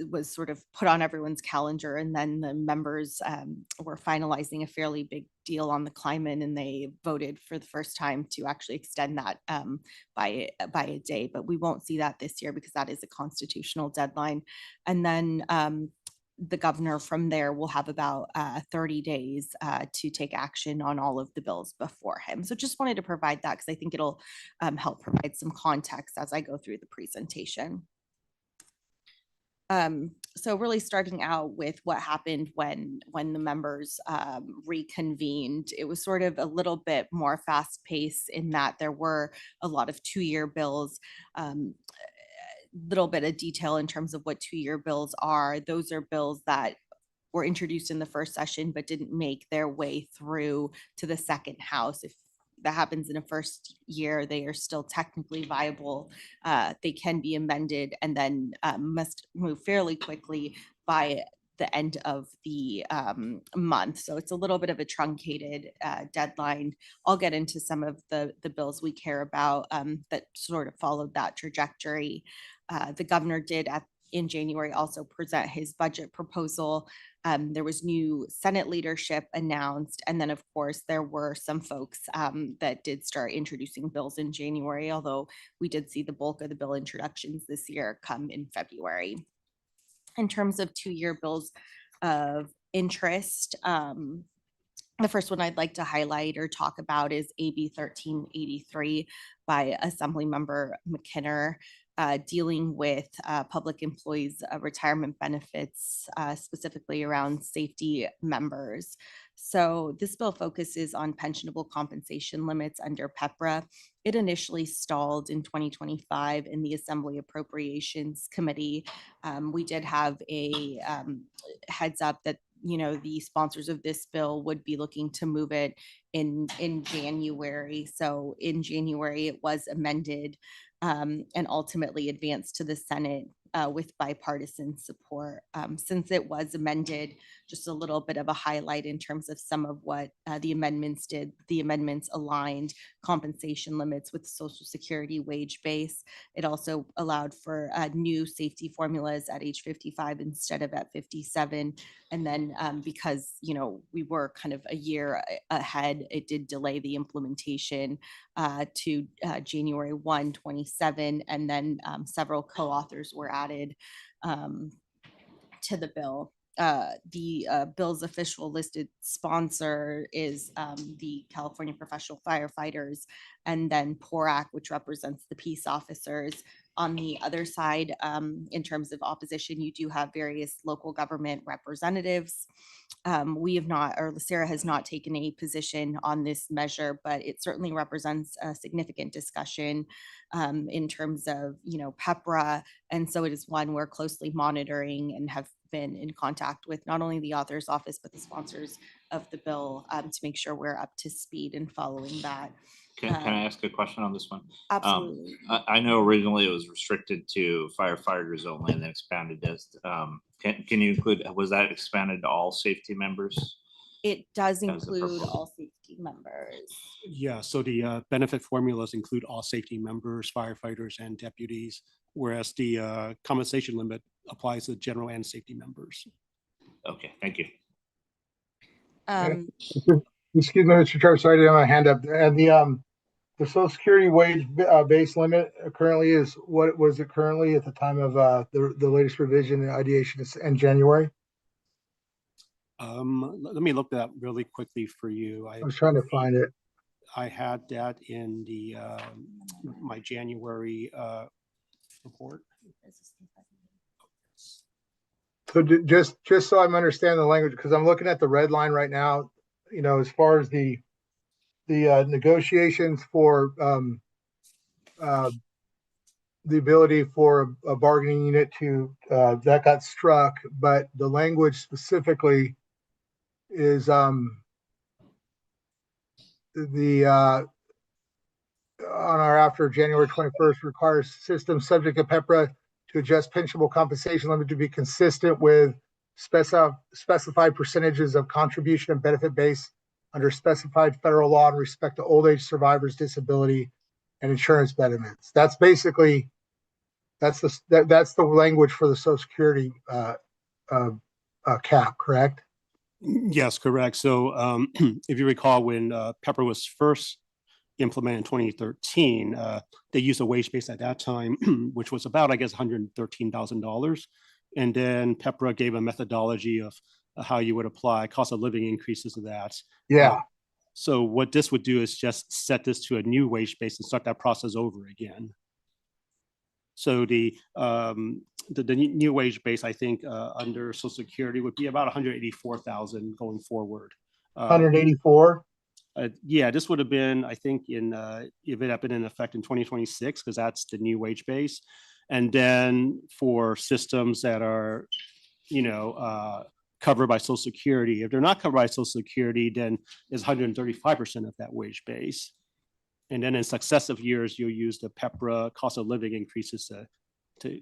was sort of put on everyone's calendar, and then the members were finalizing a fairly big deal on the climate, and they voted for the first time to actually extend that by a day. But we won't see that this year because that is a constitutional deadline. And then the governor from there will have about 30 days to take action on all of the bills before him. So just wanted to provide that because I think it'll help provide some context as I go through the presentation. So really starting out with what happened when the members reconvened, it was sort of a little bit more fast paced in that there were a lot of two-year bills. Little bit of detail in terms of what two-year bills are. Those are bills that were introduced in the first session but didn't make their way through to the second house. If that happens in a first year, they are still technically viable. They can be amended and then must move fairly quickly by the end of the month. So it's a little bit of a truncated deadline. I'll get into some of the bills we care about that sort of followed that trajectory. The governor did in January also present his budget proposal. There was new Senate leadership announced. And then of course, there were some folks that did start introducing bills in January, although we did see the bulk of the bill introductions this year come in February. In terms of 2-year bills of interest, the first one I'd like to highlight or talk about is AB 1383 by Assemblymember McKinnon, dealing with public employees' retirement benefits, specifically around safety members. So this bill focuses on pensionable compensation limits under PEPRA. It initially stalled in 2025 in the Assembly Appropriations Committee. We did have a heads up that the sponsors of this bill would be looking to move it in January. So in January, it was amended and ultimately advanced to the Senate with bipartisan support. Since it was amended, just a little bit of a highlight in terms of some of what the amendments did. The amendments aligned compensation limits with Social Security wage base. It also allowed for new safety formulas at age 55 instead of at 57. And then because, we were kind of a year ahead, it did delay the implementation to January 1, 27. And then several co-authors were added to the bill. The bill's official listed sponsor is the California Professional Firefighters, and then PORAC, which represents the peace officers. On the other side, in terms of opposition, you do have various local government representatives. We have not, or LACERA has not taken a position on this measure, but it certainly represents a significant discussion in terms of, PEPRA. And so it is one we're closely monitoring and have been in contact with not only the author's office, but the sponsors of the bill to make sure we're up to speed in folling that. Can I ask a question on this one? Absolutely. I know originally it was restricted to firefighters only and then expanded as, can you include, was that expanded to all safety members? It does As a include proposal. all safety members. Yeah, so the benefit formulas include all safety members, firefighters, and deputies, whereas the compensation limit applies to general and safety members. Okay, thank you. Excuse me, Mr. Chair, sorry to have my hand up. And the Social Security wage base limit currently is, what was it currently at the time of the latest revision and ideation in January? Let me look that really quickly for you. I was trying to find it. I had that in the my January report. So just so I'm understanding the language, because I'm looking at the red line right now, as far as the negotiations for the ability for a bargaining unit to that got struck, but the language specifically is on or after January 21st requires systems subject to PEPRA to adjust pensionable compensation limit to be consistent with specified percentages of contribution and benefit base under specified federal law in respect to old age survivors, disability, and insurance benefits. That's basically, that's the language for the Social Security cap, correct? Yes, correct. So if you recall, when PEPRA was first implemented in 2013, they used a wage base at that time, which was about, I guess, $113,000. And then PEPRA gave a methodology of how you would apply cost of living increases to that. Yeah. So what this would do is just set this to a new wage base and start that process over again. So the new wage base, I think, under Social Security would be about 184,000 going forward. 184. Yeah, this would have been, I think, if it had been in effect in 2026, because that's the new wage base. And then for systems that are, covered by Social Security. If they're not covered by Social Security, then it's 135% of that wage base. And then in successive years, you'll use the PEPRA cost of living increases to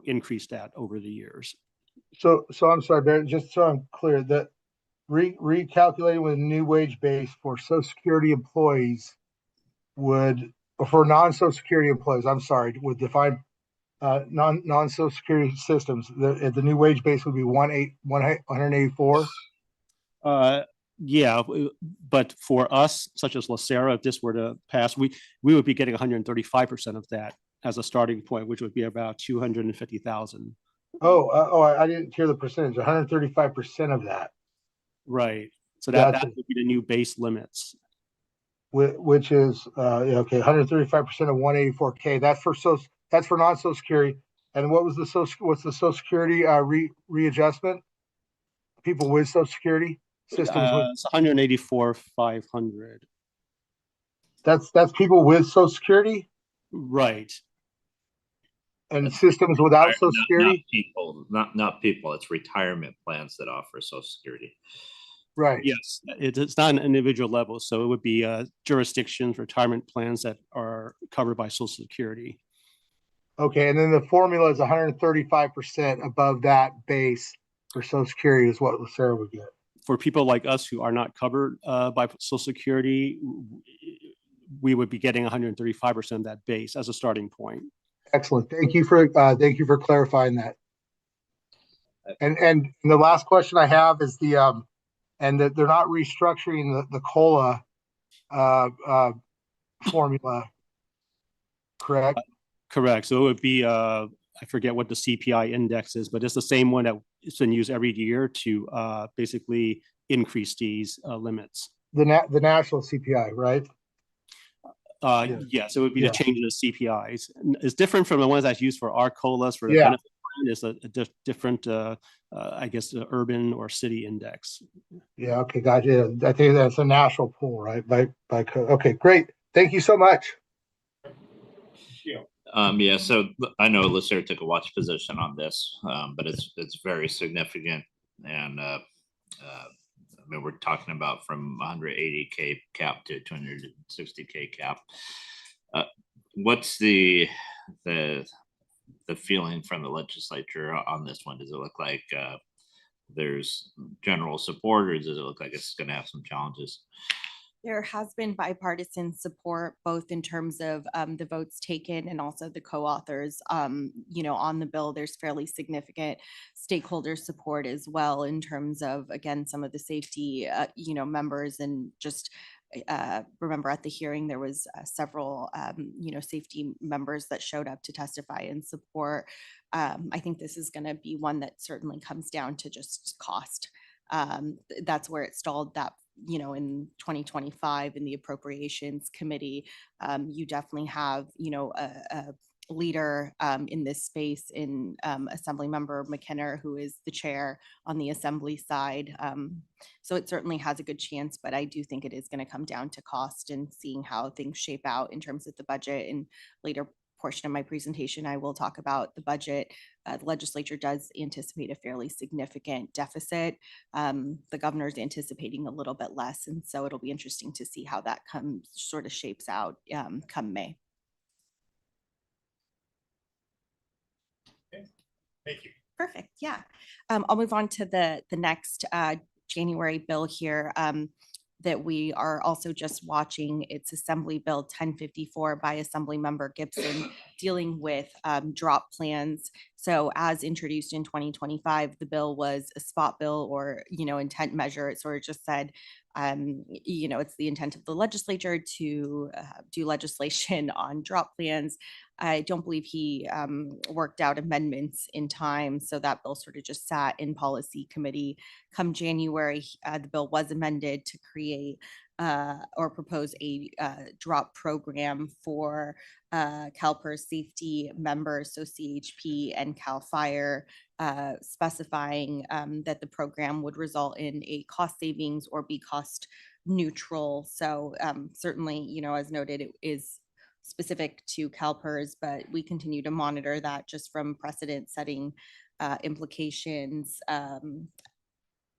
increase that over the years. So I'm sorry, Barrett, just so I'm clear, that recalculating with a new wage base for Social Security employees would, or for non-Social Security employees, I'm sorry, would define non-Social Security systems, the new wage base would be 184. Yeah, but for us, such as LACERA, if this were to pass, we would be getting 135% of that as a starting point, which would be about 250,000. I didn't hear the percentage. 135% of that. Right. So that Gotcha. would be the new base limits. Which is okay, 135% of 184K. That's for non-Social Security. And what's the Social Security readjustment? People with Social Security systems with It's 184,500. that's people with Social Security, right? And systems without Social Security. Not people. It's retirement plans that offer Social Security. Right. Yes, it's not an individual level, so it would be jurisdictions, retirement plans that are covered by Social Security. Okay, and then the formula is 135% above that base for Social Security is what LACERA would get. For people like us who are not covered by Social Security, we would be getting 135% of that base as a starting point. Excellent. Thank you for clarifying that. And the last question I have is and that they're not restructuring the COLA formula, correct? Correct. So it would be I forget what the CPI index is, but it's the same one that's been used every year to basically increase these limits. The national CPI, right? Yes, it would be the change in the CPIs. It's different from the ones that's used for our COLAs for the benefit plan. It's a different, I guess, the urban or city index. Yeah. Okay. Gotcha. I think that's a national pool, right? By code. Okay. Great. Thank you so much. Yeah, so I know LACERA took a watch position on this, but it's very significant, and I mean, we're talking about from 180K cap to 260K cap. What's the feeling from the legislature on this one? Does it look like there's general support, or does it look like it's going to have some challenges? There has been bipartisan support, both in terms of the votes taken and also the co-authors, on the bill. There's fairly significant stakeholder support as well in terms of, again, some of the safety, members, and just remember at the hearing, there was several, safety members that showed up to testify in support. I think this is going to be one that certainly comes down to just cost. That's where it stalled that in 2025 in the Appropriations Committee. You definitely have, a leader in this space in Assemblymember McKenna, who is the chair on the Assembly side. So it certainly has a good chance, but I do think it is going to come down to cost and seeing how things shape out in terms of the budget. And later portion of my presentation, I will talk about the budget. The legislature does anticipate a fairly significant deficit. The governor's anticipating a little bit less. And so it'll be interesting to see how that sort of shapes out come May. Okay. Thank you. Perfect. Yeah. I'll move on to the next January bill here that we are also just watching. It's Assembly Bill 1054 by Assemblymember Gibson, dealing with drop plans. So as introduced in 2025, the bill was a spot bill or, intent measure. It sort of just said, it's the intent of the legislature to do legislation on drop plans. I don't believe he worked out amendments in time, so that bill sort of just sat in policy committee. Come January, the bill was amended to create or propose a drop program for CalPERS safety members, so CHP and CAL FIRE, specifying that the program would result in a cost savings or be cost neutral. So certainly, as noted, it is specific to CalPERS, but we continue to monitor that just from precedent setting implications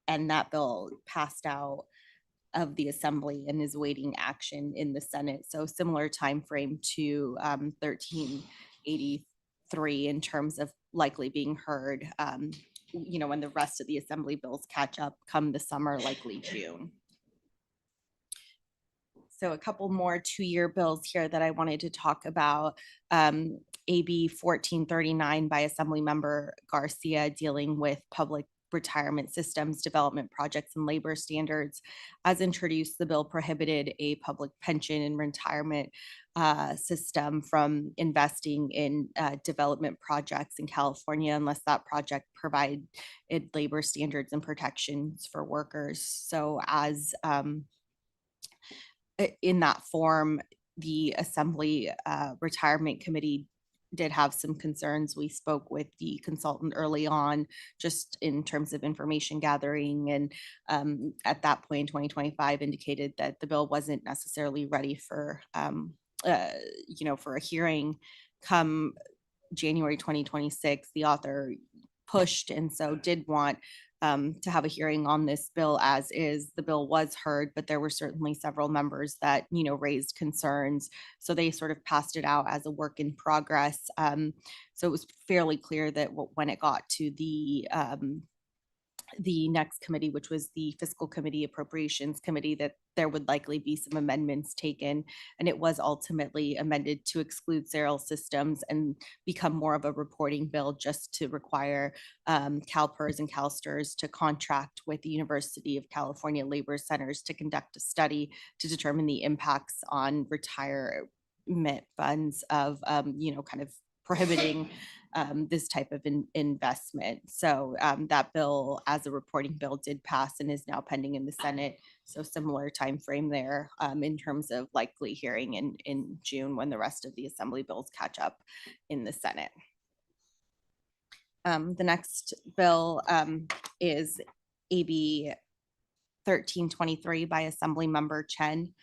And that bill passed out of the assembly and is waiting action in the Senate. So similar time frame to 1383 in terms of likely being heard, when the rest of the assembly bills catch up come the summer, likely June. So a couple more two-year bills here that I wanted to talk about. AB 1439 by Assemblymember Garcia dealing with public retirement systems, development projects, and labor standards. As introduced, the bill prohibited a public pension and retirement system from investing in development projects in California unless that project provided labor standards and protections for workers. So as in that form, the Assembly Retirement Committee did have some concerns. We spoke with the consultant early on, just in terms of information gathering. And at that point, 2025 indicated that the bill wasn't necessarily ready for, for a hearing come January 2026. The author pushed and so did want to have a hearing on this bill as is. The bill was heard, but there were certainly several members that, raised concerns. So they sort of passed it out as a work in progress. So it was fairly clear that when it got to the next committee, which was the Fiscal Committee Appropriations Committee, that there would likely be some amendments taken. And it was ultimately amended to exclude serial systems and become more of a reporting bill, just to require CalPERS and CalSTRS to contract with the University of California Labor Centers to conduct a study to determine the impacts on retirement funds of, kind of prohibiting this type of investment. So that bill, as a reporting bill, did pass and is now pending in the Senate. So similar time frame there in terms of likely hearing in June when the rest of the assembly bills catch up in the Senate. The next bill is AB 1323 by Assemblymember Chen.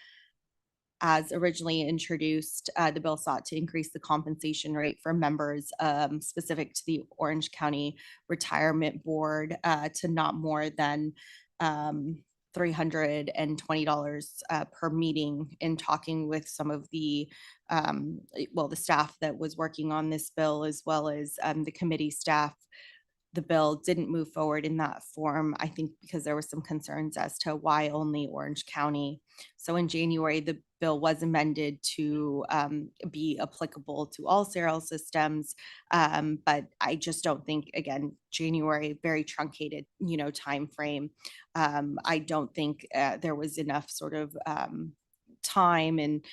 As originally introduced, the bill sought to increase the compensation rate for members specific to the Orange County Retirement Board to not more than $320 per meeting. In talking with some of the the staff that was working on this bill, as well as the committee staff, the bill didn't move forward in that form, I think because there were some concerns as to why only Orange County. So in January, the bill was amended to be applicable to all serial systems. But I just don't think, again, January, very truncated, time frame. I don't think there was enough sort of time and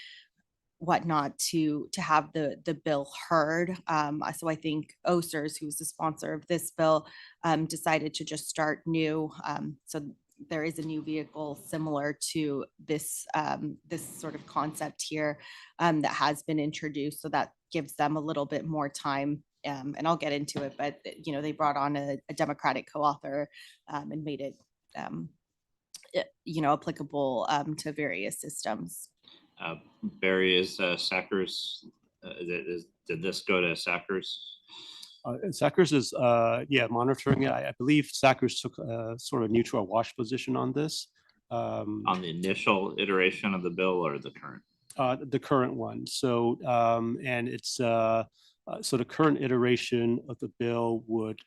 whatnot to have the bill heard. So I think OSERS, who's the sponsor of this bill, decided to just start new. So there is a new vehicle similar to this this sort of concept here that has been introduced. So that gives them a little bit more time. And I'll get into it, but they brought on a Democratic co-author and made it applicable to various systems. Barry, is SACRS, did this go to SACRS? SACRS is, monitoring it. I believe SACRS took a sort of neutral wash position on this. On the initial iteration of the bill or the current? The current one. So, and it's, so the current iteration of the bill would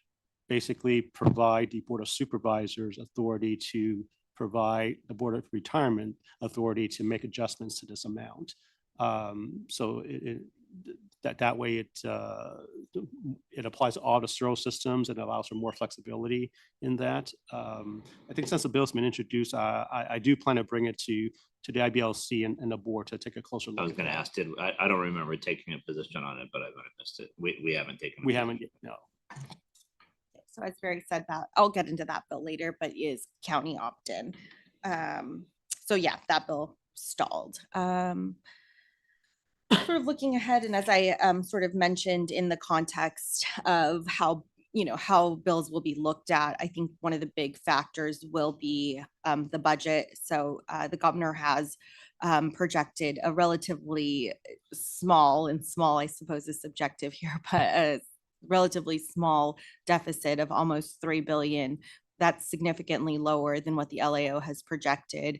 basically provide the Board of Supervisors authority to provide the Board of Retirement authority to make adjustments to this amount. So that way it applies to all the serial systems and allows for more flexibility in that. I think since the bill's been introduced, I do plan to bring it to the IBLC and the board to take a closer look. I was going to ask, I don't remember taking a position on it, but I might have missed it. We haven't taken. We haven't yet, no. So as Barry said, that I'll get into that bill later, but is county opt-in. So yeah, that bill stalled. Sort of looking ahead, and as I sort of mentioned in the context of how how bills will be looked at, I think one of the big factors will be the budget. So the governor has projected a relatively small, I suppose is subjective here, but a relatively small deficit of almost $3 billion, that's significantly lower than what the LAO has projected,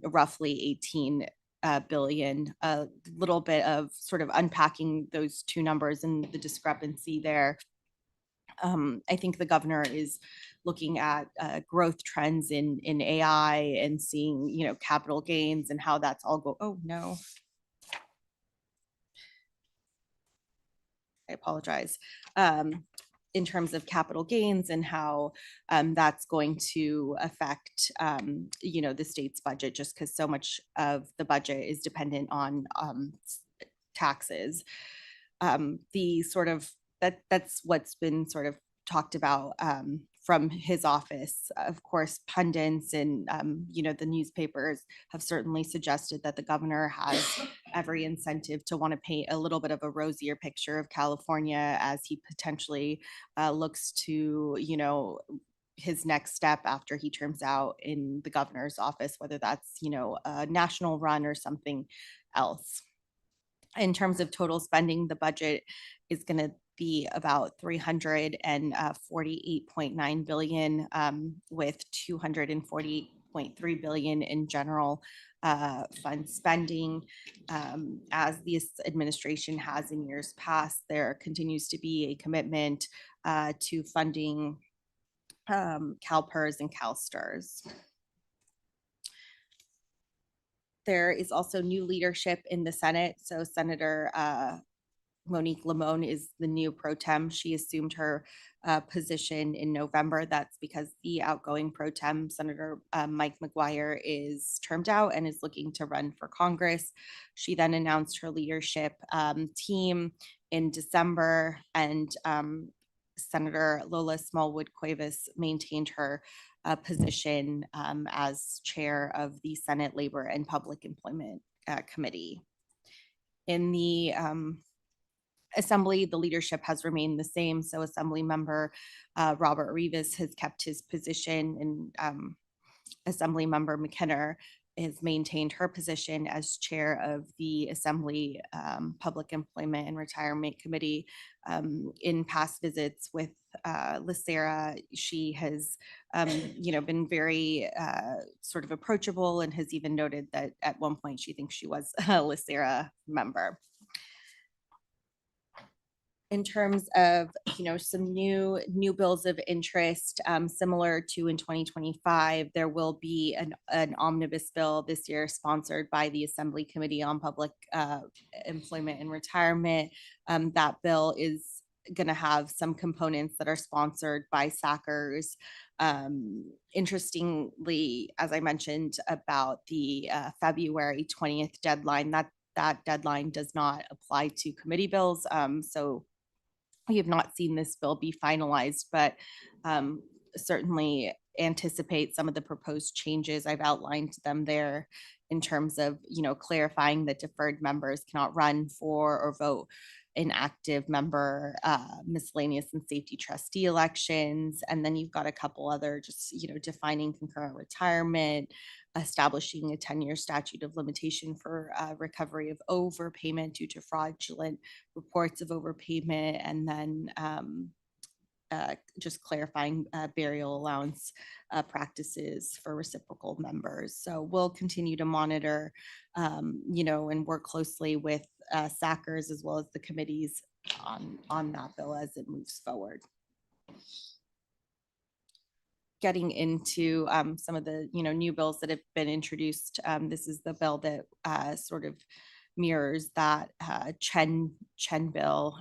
roughly 18 billion. A little bit of sort of unpacking those two numbers and the discrepancy there. I think the governor is looking at growth trends in AI and seeing, you know, capital gains and how that's all go. Oh, no. I apologize. In terms of capital gains and how that's going to affect, you know, the state's budget, just because so much of the budget is dependent on taxes. The sort of that's what's been sort of talked about from his office. Of course, pundits and, you know, the newspapers have certainly suggested that the governor has every incentive to want to paint a little bit of a rosier picture of California as he potentially looks to, you know, his next step after he terms out in the governor's office, whether that's, you know, a national run or something else. In terms of total spending, the budget is going to be about 348.9 billion, with 240.3 billion in general fund spending. As this administration has in years past, there continues to be a commitment to funding CalPERS and CalSTRS. There is also new leadership in the Senate. So Senator Monique Limon is the new pro tem. She assumed her position in November. That's because the outgoing pro tem, Senator Mike McGuire, is termed out and is looking to run for Congress. She then announced her leadership team in December, and Senator Lola Smallwood Cuevas maintained her position as chair of the Senate Labor and Public Employment Committee. In the Assembly, the leadership has remained the same. So Assembly member Robert Rivas has kept his position, and Assembly member McKenna has maintained her position as chair of the Assembly Public Employment and Retirement Committee. In past visits with LACERA, she has, you know, been very sort of approachable and has even noted that at one point she thinks she was a LACERA member. In terms of, you know, some new bills of interest, similar to in 2025, there will be an omnibus bill this year sponsored by the Assembly Committee on Public Employment and Retirement. That bill is going to have some components that are sponsored by SACers. Interestingly, as I mentioned about the February 20th deadline, that deadline does not apply to committee bills. So we have not seen this bill be finalized, but certainly anticipate some of the proposed changes. I've outlined them there in terms of, you know, clarifying that deferred members cannot run for or vote in active member miscellaneous and safety trustee elections. And then you've got a couple other just, you know, defining concurrent retirement, establishing a 10-year statute of limitation for recovery of overpayment due to fraudulent reports of overpayment, and then just clarifying burial allowance practices for reciprocal members. So we'll continue to monitor, you know, and work closely with SACers as well as the committees on that bill as it moves forward. Getting into some of the, you know, new bills that have been introduced. This is the bill that sort of mirrors that Chen bill.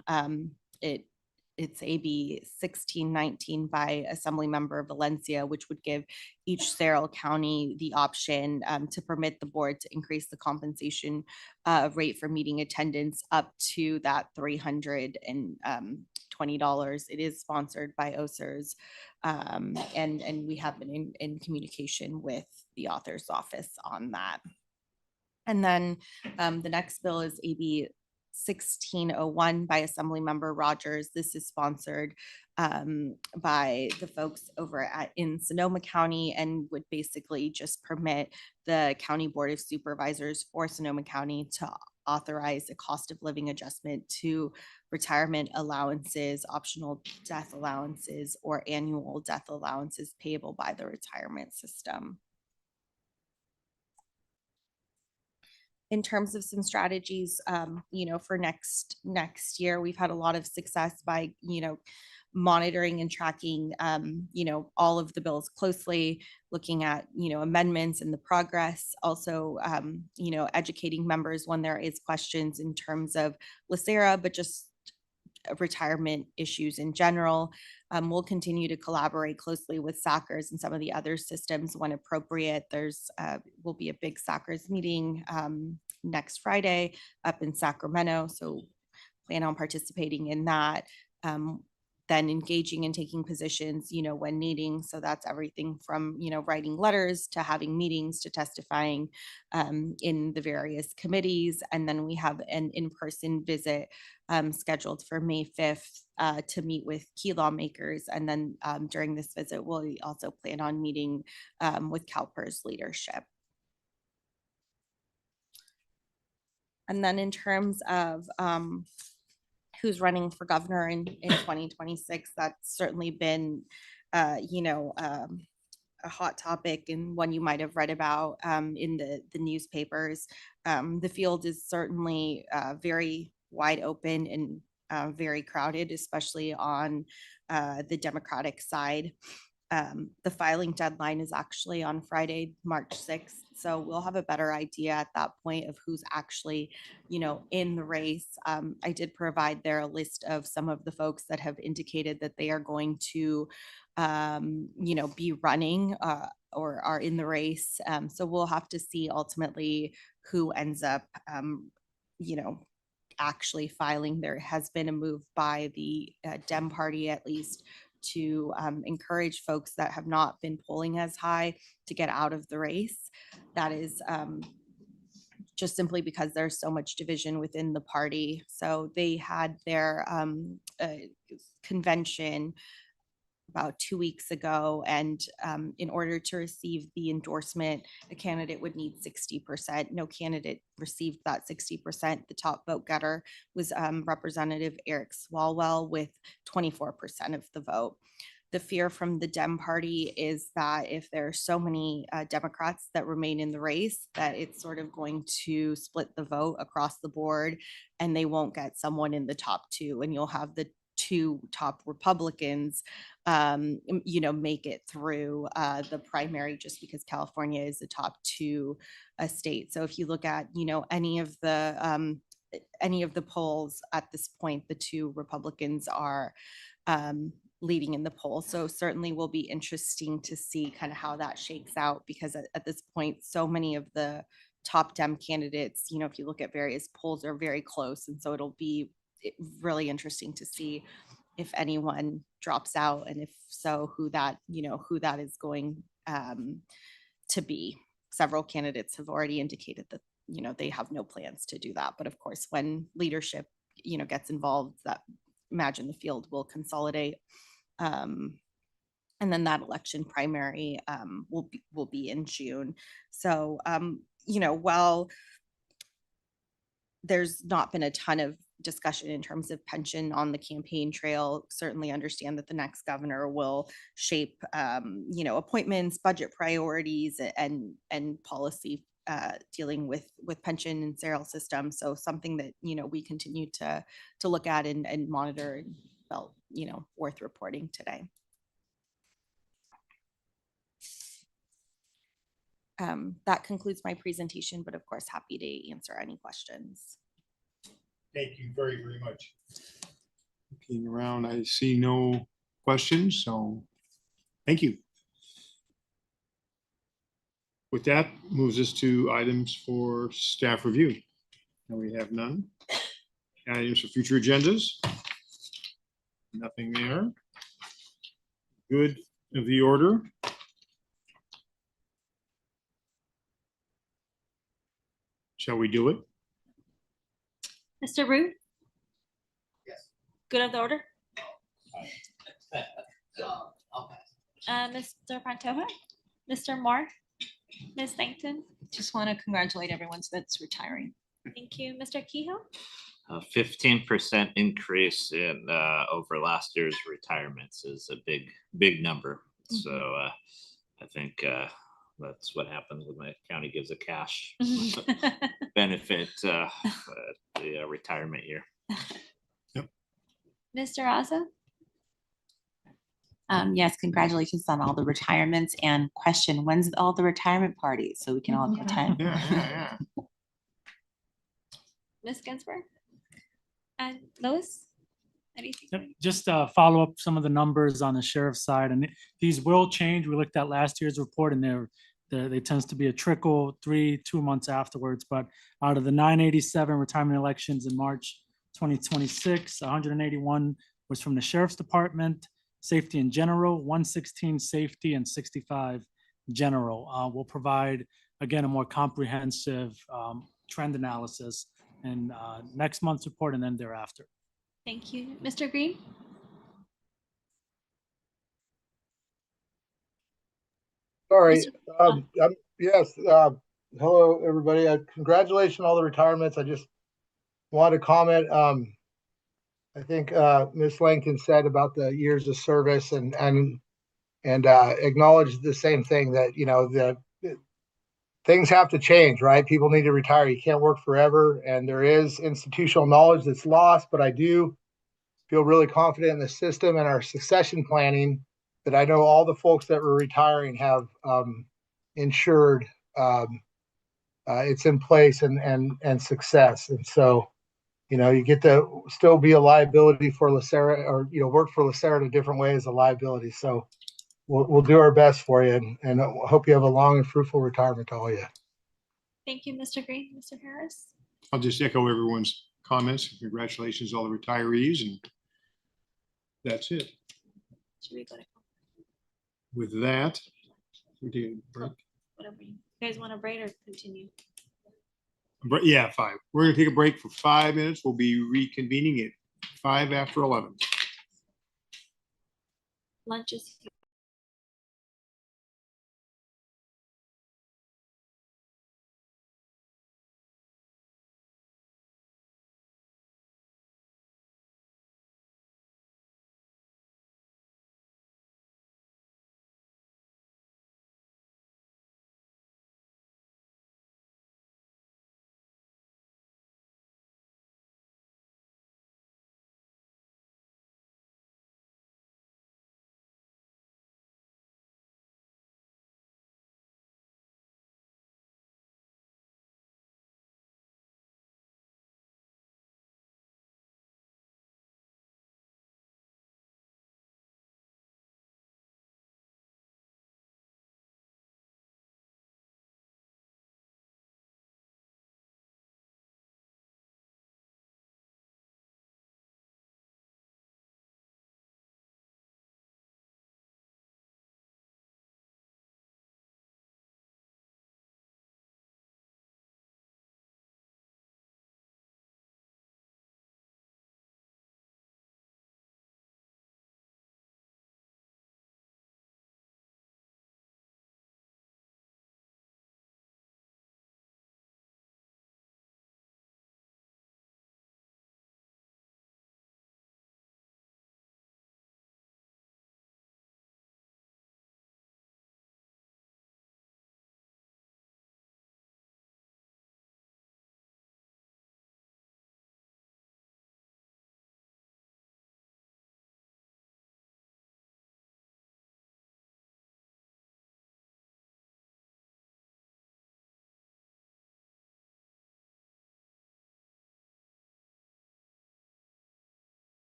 It's AB 1619 by Assemblymember Valencia, which would give each Cerro County the option to permit the board to increase the compensation rate for meeting attendance up to that $320. It is sponsored by OSERS, and we have been in communication with the author's office on that. And then the next bill is AB 1601 by Assemblymember Rogers. This is sponsored by the folks over in Sonoma County and would basically just permit the County Board of Supervisors for Sonoma County to authorize a cost of living adjustment to retirement allowances, optional death allowances, or annual death allowances payable by the retirement system. In terms of some strategies, for next year, we've had a lot of success by, monitoring and tracking, all of the bills closely, looking at, amendments and the progress, also, educating members when there is questions in terms of LACERA, but just retirement issues in general. We'll continue to collaborate closely with SACRS and some of the other systems when appropriate. There's will be a big SACRS meeting next Friday up in Sacramento, so plan on participating in that. Then engaging and taking positions, when needing. So that's everything from, writing letters to having meetings to testifying in the various committees. And then we have an in-person visit scheduled for May 5th to meet with key lawmakers. And then during this visit, we'll also plan on meeting with CalPERS leadership. And then in terms of who's running for governor in 2026, that's certainly been, a hot topic and one you might have read about in the newspapers. The field is certainly very wide open and very crowded, especially on the Democratic side. The filing deadline is actually on Friday, March 6th. So we'll have a better idea at that point of who's actually, in the race. I did provide there a list of some of the folks that have indicated that they are going to, be running or are in the race. So we'll have to see ultimately who ends up, actually filing. There has been a move by the Dem Party, at least, to encourage folks that have not been polling as high to get out of the race. That is just simply because there's so much division within the party. So they had their convention about 2 weeks ago, and in order to receive the endorsement, a candidate would need 60%. No candidate received that 60%. The top vote getter was Representative Eric Swalwell with 24% of the vote. The fear from the Dem Party is that if there are so many Democrats that remain in the race, that it's sort of going to split the vote across the board, and they won't get someone in the top two, and you'll have the two top Republicans, make it through the primary, just because California is the top two state. So if you look at, any of the polls at this point, the two Republicans are leading in the poll. So certainly will be interesting to see kind of how that shakes out, because at this point, so many of the top Dem candidates, if you look at various polls, are very close. And so it'll be really interesting to see if anyone drops out, and if so, who that is going to be. Several candidates have already indicated that, they have no plans to do that. But of course, when leadership, gets involved, that imagine the field will consolidate. And then that election primary will be in June. So, while there's not been a ton of discussion in terms of pension on the campaign trail, certainly understand that the next governor will shape, appointments, budget priorities, and policy dealing with pension and sterile systems. So something that, we continue to look at and monitor, and felt, worth reporting today. That concludes my presentation, but of course, happy to answer any questions. Thank you very, very much. Looking around, I see no questions, so thank you. With that, moves us to items for staff review. And we have none. Items for future agendas. Nothing there. Good of the order. Shall we do it? Mr. Root? Yes. Good of the order? Mr. Pantoja? Mr. Moore? Ms. Langton? Just want to congratulate everyone that's retiring. Thank you. Mr. Kehoe? A 15% increase in over last year's retirements is a big number. So I think that's what happens when the county gives a cash benefit the retirement year. Mr. Raza? Yes, congratulations on all the retirements, and question, when's all the retirement parties so we can all go time? Ms. Ginsburg? And Lois? Anything? Yep, just follow up some of the numbers on the sheriff's side, and these will change. We looked at last year's report, and they tends to be a trickle 2 months afterwards. But out of the 987 retirement elections in March 2026, 181 was from the sheriff's department, safety in general, 116 safety, and 65 general. We'll provide, again, a more comprehensive trend analysis in next month's report and then thereafter. Thank you. Mr. Green? Sorry. Yes. Hello, everybody. Congratulations on all the retirements. I just want to comment. I think Ms. Langton said about the years of service and acknowledge the same thing, that, you know, the things have to change, right? People need to retire. You can't work forever, and there is institutional knowledge that's lost, but I do feel really confident in the system and our succession planning, that I know all the folks that were retiring have ensured it's in place and success. And so, you know, you get to still be a liability for LACERA, or, you know, work for LACERA in a different way as a liability. So we'll do our best for you, and I hope you have a long and fruitful retirement to all of you. Thank you, Mr. Green. Mr. Harris? I'll just echo everyone's comments. Congratulations to all the retirees, and that's it. Should we go to With that, we do a break. whatever you guys want to break or continue? But yeah, 5. We're gonna take a break for 5 minutes. We'll be reconvening at 5 after 11. Lunch is here.